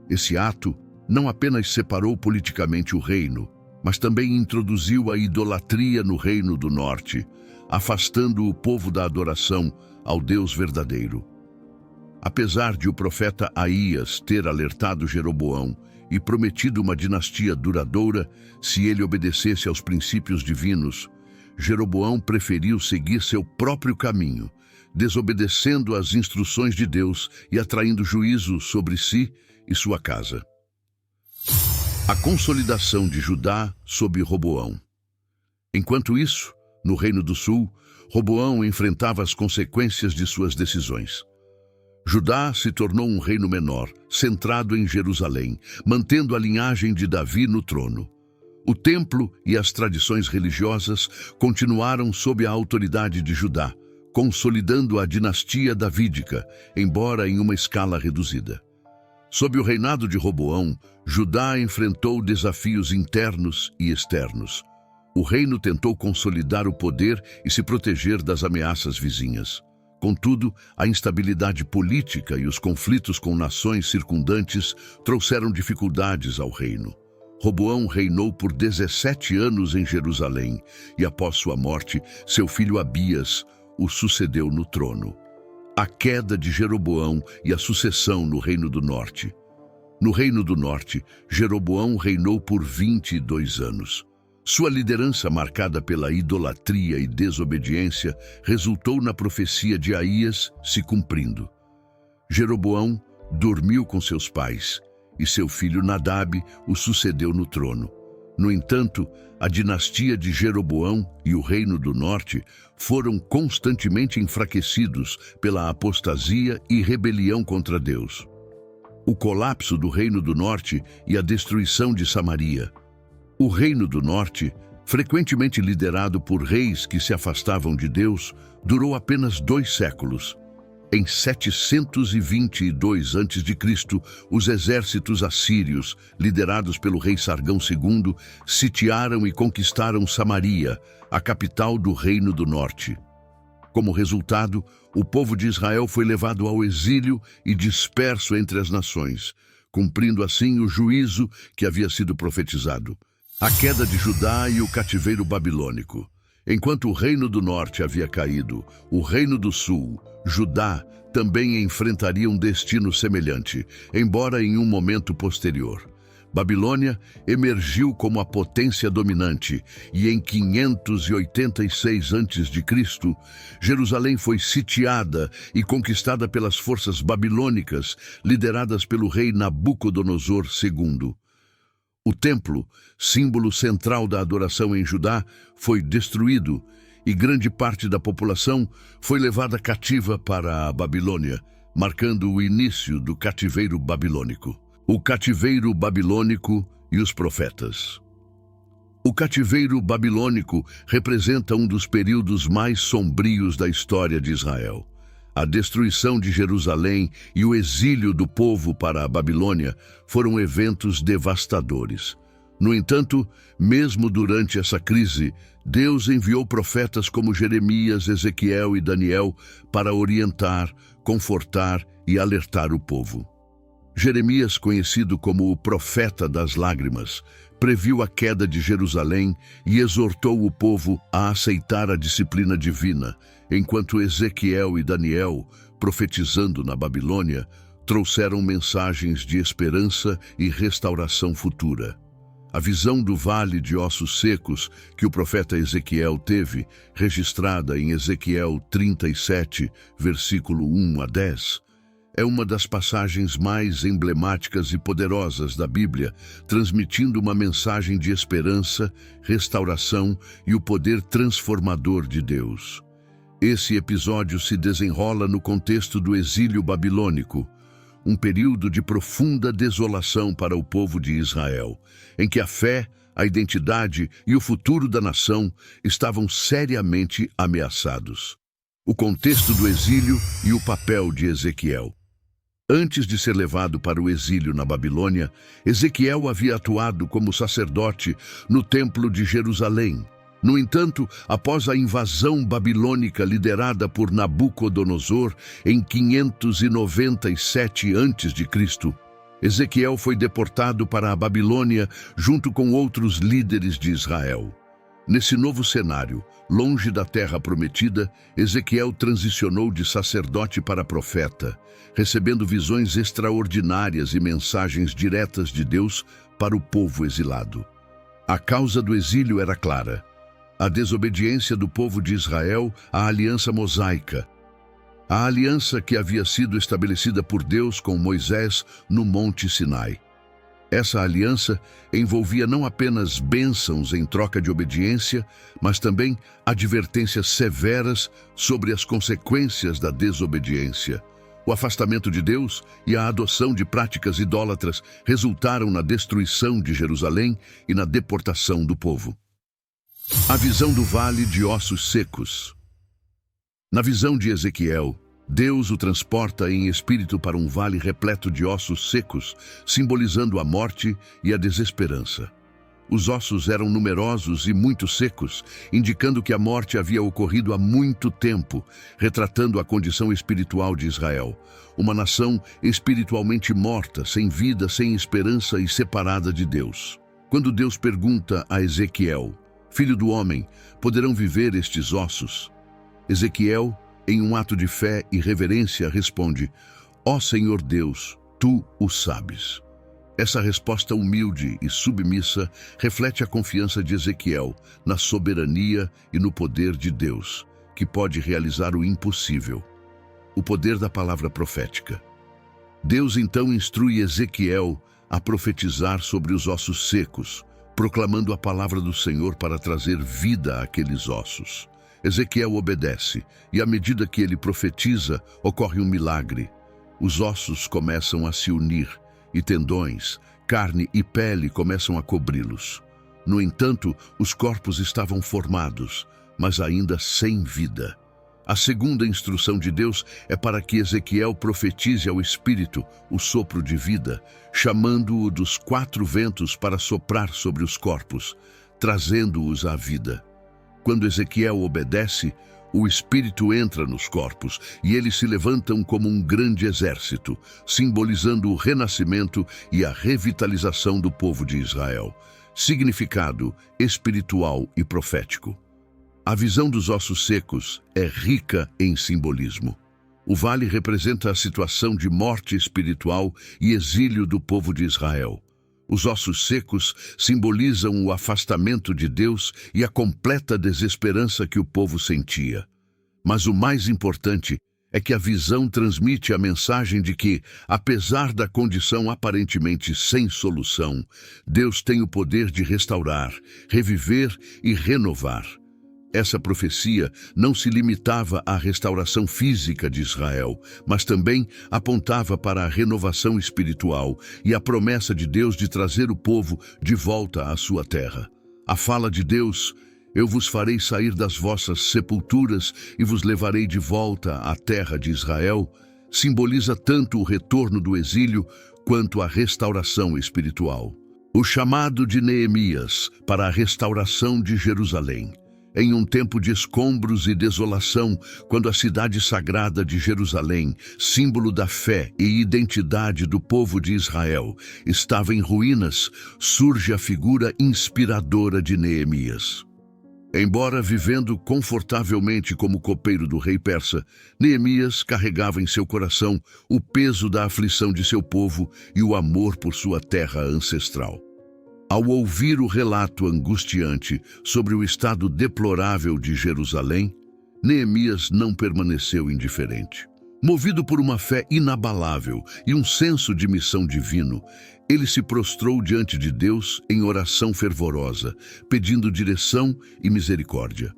Esse ato não apenas separou politicamente o reino, mas também introduziu a idolatria no Reino do Norte, afastando o povo da adoração ao Deus verdadeiro. Apesar de o profeta Aías ter alertado Jeroboão e prometido uma dinastia duradoura se ele obedecesse aos princípios divinos, Jeroboão preferiu seguir seu próprio caminho, desobedecendo às instruções de Deus e atraindo juízo sobre si e sua casa. A consolidação de Judá sob Roboão. Enquanto isso, no Reino do Sul, Roboão enfrentava as consequências de suas decisões. Judá se tornou um reino menor, centrado em Jerusalém, mantendo a linhagem de Davi no trono. O templo e as tradições religiosas continuaram sob a autoridade de Judá, consolidando a dinastia davídica, embora em uma escala reduzida. Sob o reinado de Roboão, Judá enfrentou desafios internos e externos. O reino tentou consolidar o poder e se proteger das ameaças vizinhas. Contudo, a instabilidade política e os conflitos com nações circundantes trouxeram dificuldades ao reino. Roboão reinou por 17 anos em Jerusalém e, após sua morte, seu filho Abias o sucedeu no trono. A queda de Jeroboão e a sucessão no Reino do Norte. No Reino do Norte, Jeroboão reinou por 22 anos. Sua liderança, marcada pela idolatria e desobediência, resultou na profecia de Aías se cumprindo. Jeroboão dormiu com seus pais e seu filho Nadab o sucedeu no trono. No entanto, a dinastia de Jeroboão e o Reino do Norte foram constantemente enfraquecidos pela apostasia e rebelião contra Deus. O colapso do Reino do Norte e a destruição de Samaria. O Reino do Norte, frequentemente liderado por reis que se afastavam de Deus, durou apenas 2 séculos. Em 722 a.C., os exércitos assírios, liderados pelo rei Sargão II, sitiaram e conquistaram Samaria, a capital do Reino do Norte. Como resultado, o povo de Israel foi levado ao exílio e disperso entre as nações, cumprindo assim o juízo que havia sido profetizado. A queda de Judá e o cativeiro babilônico. Enquanto o Reino do Norte havia caído, o Reino do Sul, Judá, também enfrentaria um destino semelhante, embora em um momento posterior. Babilônia emergiu como a potência dominante e em 586 a.C., Jerusalém foi sitiada e conquistada pelas forças babilônicas, lideradas pelo rei Nabucodonosor II. O templo, símbolo central da adoração em Judá, foi destruído e grande parte da população foi levada cativa para a Babilônia, marcando o início do cativeiro babilônico. O cativeiro babilônico e os profetas. O cativeiro babilônico representa um dos períodos mais sombrios da história de Israel. A destruição de Jerusalém e o exílio do povo para a Babilônia foram eventos devastadores. No entanto, mesmo durante essa crise, Deus enviou profetas como Jeremias, Ezequiel e Daniel para orientar, confortar e alertar o povo. Jeremias, conhecido como o profeta das lágrimas, previu a queda de Jerusalém e exortou o povo a aceitar a disciplina divina, enquanto Ezequiel e Daniel, profetizando na Babilônia, trouxeram mensagens de esperança e restauração futura. A visão do vale de ossos secos que o profeta Ezequiel teve, registrada em Ezequiel 37, versículo 1 a 10, é uma das passagens mais emblemáticas e poderosas da Bíblia, transmitindo uma mensagem de esperança, restauração e o poder transformador de Deus. Esse episódio se desenrola no contexto do exílio babilônico, um período de profunda desolação para o povo de Israel, em que a fé, a identidade e o futuro da nação estavam seriamente ameaçados. O contexto do exílio e o papel de Ezequiel. Antes de ser levado para o exílio na Babilônia, Ezequiel havia atuado como sacerdote no Templo de Jerusalém. No entanto, após a invasão babilônica liderada por Nabucodonosor em 597 a.C., Ezequiel foi deportado para a Babilônia junto com outros líderes de Israel. Nesse novo cenário, longe da terra prometida, Ezequiel transicionou de sacerdote para profeta, recebendo visões extraordinárias e mensagens diretas de Deus para o povo exilado. A causa do exílio era clara: a desobediência do povo de Israel à aliança mosaica, a aliança que havia sido estabelecida por Deus com Moisés no Monte Sinai. Essa aliança envolvia não apenas bênçãos em troca de obediência, mas também advertências severas sobre as consequências da desobediência. O afastamento de Deus e a adoção de práticas idólatras resultaram na destruição de Jerusalém e na deportação do povo. A visão do vale de ossos secos. Na visão de Ezequiel, Deus o transporta em espírito para um vale repleto de ossos secos, simbolizando a morte e a desesperança. Os ossos eram numerosos e muito secos, indicando que a morte havia ocorrido há muito tempo, retratando a condição espiritual de Israel. Uma nação espiritualmente morta, sem vida, sem esperança e separada de Deus. Quando Deus pergunta a Ezequiel, filho do homem, poderão viver estes ossos? Ezequiel, em um ato de fé e reverência, responde, ó Senhor Deus, tu o sabes. Essa resposta humilde e submissa reflete a confiança de Ezequiel na soberania e no poder de Deus, que pode realizar o impossível. O poder da palavra profética. Deus então instrui Ezequiel a profetizar sobre os ossos secos, proclamando a palavra do Senhor para trazer vida àqueles ossos. Ezequiel obedece, e à medida que ele profetiza, ocorre um milagre. Os ossos começam a se unir, e tendões, carne e pele começam a cobri-los. No entanto, os corpos estavam formados, mas ainda sem vida. A segunda instrução de Deus é para que Ezequiel profetize ao Espírito o sopro de vida, chamando-o dos 4 ventos para soprar sobre os corpos, trazendo-os à vida. Quando Ezequiel obedece, o Espírito entra nos corpos e eles se levantam como um grande exército, simbolizando o renascimento e a revitalização do povo de Israel. Significado espiritual e profético. A visão dos ossos secos é rica em simbolismo. O vale representa a situação de morte espiritual e exílio do povo de Israel. Os ossos secos simbolizam o afastamento de Deus e a completa desesperança que o povo sentia. Mas o mais importante é que a visão transmite a mensagem de que, apesar da condição aparentemente sem solução, Deus tem o poder de restaurar, reviver e renovar. Essa profecia não se limitava à restauração física de Israel, mas também apontava para a renovação espiritual e a promessa de Deus de trazer o povo de volta à sua terra. A fala de Deus, eu vos farei sair das vossas sepulturas e vos levarei de volta à terra de Israel, simboliza tanto o retorno do exílio quanto a restauração espiritual. O chamado de Neemias para a restauração de Jerusalém. Em um tempo de escombros e desolação, quando a cidade sagrada de Jerusalém, símbolo da fé e identidade do povo de Israel, estava em ruínas, surge a figura inspiradora de Neemias. Embora vivendo confortavelmente como copeiro do rei persa, Neemias carregava em seu coração o peso da aflição de seu povo e o amor por sua terra ancestral. Ao ouvir o relato angustiante sobre o estado deplorável de Jerusalém, Neemias não permaneceu indiferente. Movido por uma fé inabalável e um senso de missão divino, ele se prostrou diante de Deus em oração fervorosa, pedindo direção e misericórdia.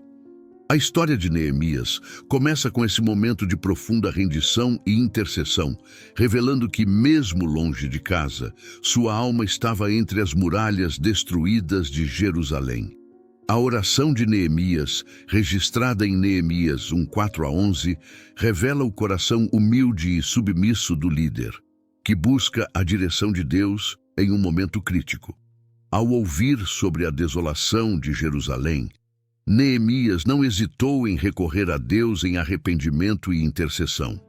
A história de Neemias começa com esse momento de profunda rendição e intercessão, revelando que, mesmo longe de casa, sua alma estava entre as muralhas destruídas de Jerusalém. A oração de Neemias, registrada em Neemias 1:4-11, revela o coração humilde e submisso do líder, que busca a direção de Deus em um momento crítico. Ao ouvir sobre a desolação de Jerusalém, Neemias não hesitou em recorrer a Deus em arrependimento e intercessão.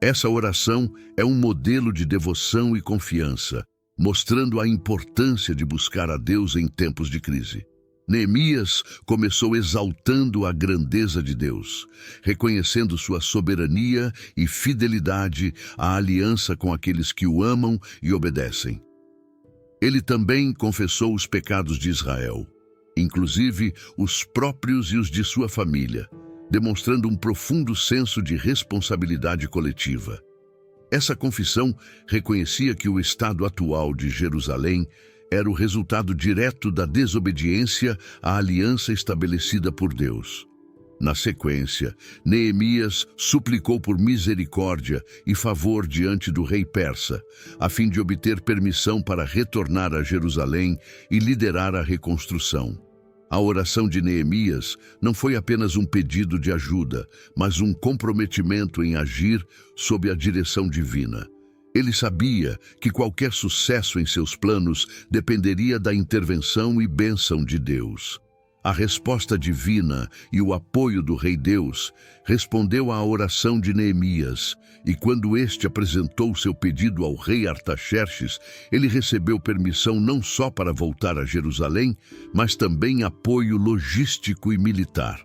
Essa oração é um modelo de devoção e confiança, mostrando a importância de buscar a Deus em tempos de crise. Neemias começou exaltando a grandeza de Deus, reconhecendo sua soberania e fidelidade à aliança com aqueles que o amam e obedecem. Ele também confessou os pecados de Israel, inclusive os próprios e os de sua família, demonstrando um profundo senso de responsabilidade coletiva. Essa confissão reconhecia que o estado atual de Jerusalém era o resultado direto da desobediência à aliança estabelecida por Deus. Na sequência, Neemias suplicou por misericórdia e favor diante do rei persa, a fim de obter permissão para retornar a Jerusalém e liderar a reconstrução. A oração de Neemias não foi apenas um pedido de ajuda, mas um comprometimento em agir sob a direção divina. Ele sabia que qualquer sucesso em seus planos dependeria da intervenção e bênção de Deus. A resposta divina e o apoio do rei Deus respondeu à oração de Neemias, e quando este apresentou seu pedido ao rei Artaxerxes, ele recebeu permissão não só para voltar a Jerusalém, mas também apoio logístico e militar.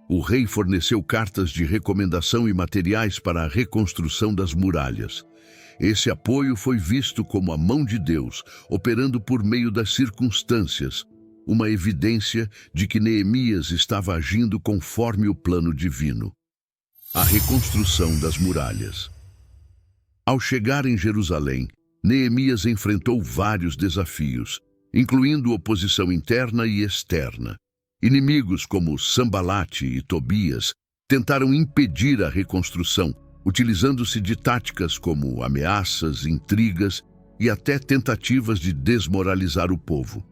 O rei forneceu cartas de recomendação e materiais para a reconstrução das muralhas. Esse apoio foi visto como a mão de Deus, operando por meio das circunstâncias, uma evidência de que Neemias estava agindo conforme o plano divino. A reconstrução das muralhas. Ao chegar em Jerusalém, Neemias enfrentou vários desafios, incluindo oposição interna e externa. Inimigos como Sambalate e Tobias tentaram impedir a reconstrução, utilizando-se de táticas como ameaças, intrigas e até tentativas de desmoralizar o povo.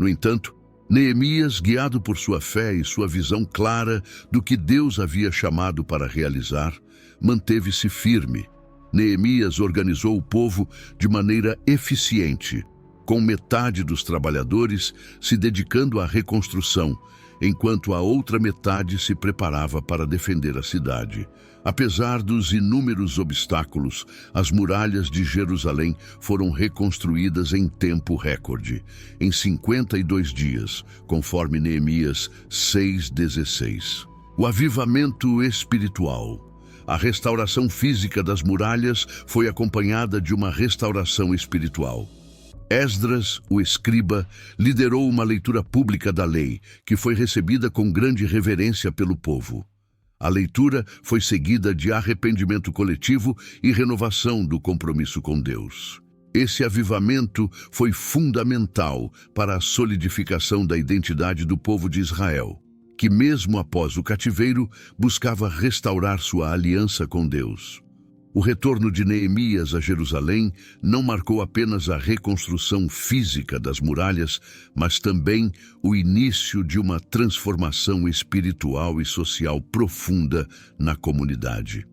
No entanto, Neemias, guiado por sua fé e sua visão clara do que Deus havia chamado para realizar, manteve-se firme. Neemias organizou o povo de maneira eficiente, com metade dos trabalhadores se dedicando à reconstrução, enquanto a outra metade se preparava para defender a cidade. Apesar dos inúmeros obstáculos, as muralhas de Jerusalém foram reconstruídas em tempo recorde, em 52 dias, conforme Neemias 6:16. O avivamento espiritual. A restauração física das muralhas foi acompanhada de uma restauração espiritual. Esdras, o escriba, liderou uma leitura pública da lei, que foi recebida com grande reverência pelo povo. A leitura foi seguida de arrependimento coletivo e renovação do compromisso com Deus. Esse avivamento foi fundamental para a solidificação da identidade do povo de Israel, que mesmo após o cativeiro, buscava restaurar sua aliança com Deus. O retorno de Neemias a Jerusalém não marcou apenas a reconstrução física das muralhas, mas também o início de uma transformação espiritual e social profunda na comunidade.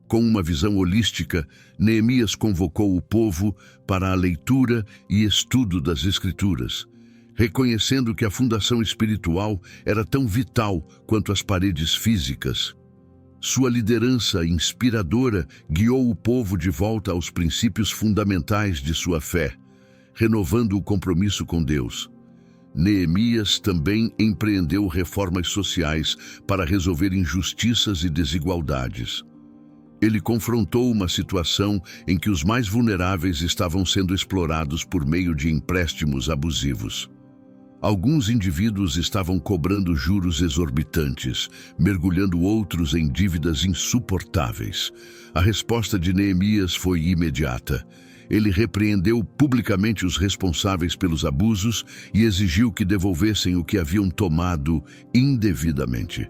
Com uma visão holística, Neemias convocou o povo para a leitura e estudo das Escrituras, reconhecendo que a fundação espiritual era tão vital quanto as paredes físicas. Sua liderança inspiradora guiou o povo de volta aos princípios fundamentais de sua fé, renovando o compromisso com Deus. Neemias também empreendeu reformas sociais para resolver injustiças e desigualdades. Ele confrontou uma situação em que os mais vulneráveis estavam sendo explorados por meio de empréstimos abusivos. Alguns indivíduos estavam cobrando juros exorbitantes, mergulhando outros em dívidas insuportáveis. A resposta de Neemias foi imediata. Ele repreendeu publicamente os responsáveis pelos abusos e exigiu que devolvessem o que haviam tomado indevidamente.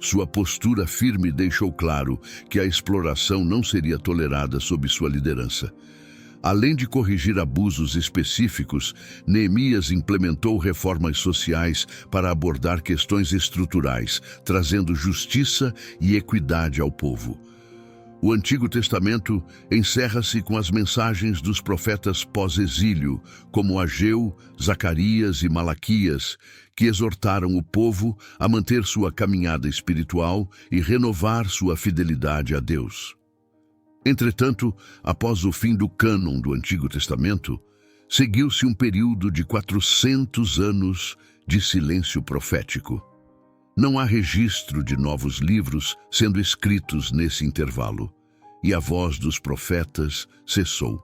Sua postura firme deixou claro que a exploração não seria tolerada sob sua liderança. Além de corrigir abusos específicos, Neemias implementou reformas sociais para abordar questões estruturais, trazendo justiça e equidade ao povo. O Antigo Testamento encerra-se com as mensagens dos profetas pós-exílio, como Ageu, Zacarias e Malaquias, que exortaram o povo a manter sua caminhada espiritual e renovar sua fidelidade a Deus. Entretanto, após o fim do cânon do Antigo Testamento, seguiu-se um período de 400 anos de silêncio profético. Não há registro de novos livros sendo escritos nesse intervalo, e a voz dos profetas cessou.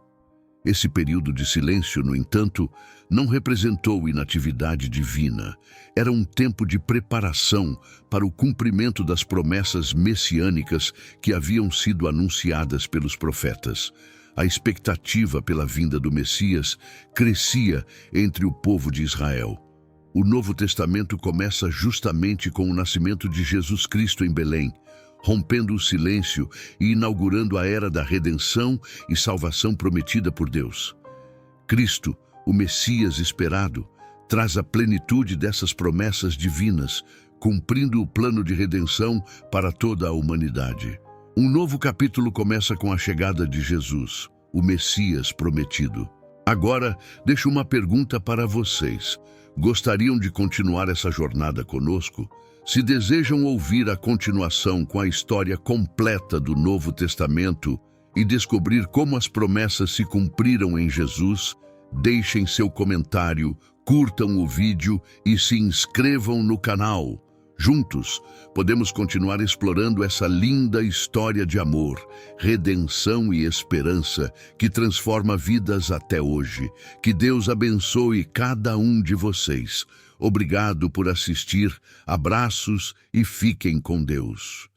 Esse período de silêncio, no entanto, não representou inatividade divina. Era um tempo de preparação para o cumprimento das promessas messiânicas que haviam sido anunciadas pelos profetas. A expectativa pela vinda do Messias crescia entre o povo de Israel. O Novo Testamento começa justamente com o nascimento de Jesus Cristo em Belém, rompendo o silêncio e inaugurando a era da redenção e salvação prometida por Deus. Cristo, o Messias esperado, traz a plenitude dessas promessas divinas, cumprindo o plano de redenção para toda a humanidade. Um novo capítulo começa com a chegada de Jesus, o Messias prometido. Agora, deixo uma pergunta para vocês. Gostariam de continuar essa jornada conosco? Se desejam ouvir a continuação com a história completa do Novo Testamento e descobrir como as promessas se cumpriram em Jesus, deixem seu comentário, curtam o vídeo e se inscrevam no canal. Juntos, podemos continuar explorando essa linda história de amor, redenção e esperança que transforma vidas até hoje. Que Deus abençoe cada um de vocês. Obrigado por assistir, abraços e fiquem com Deus.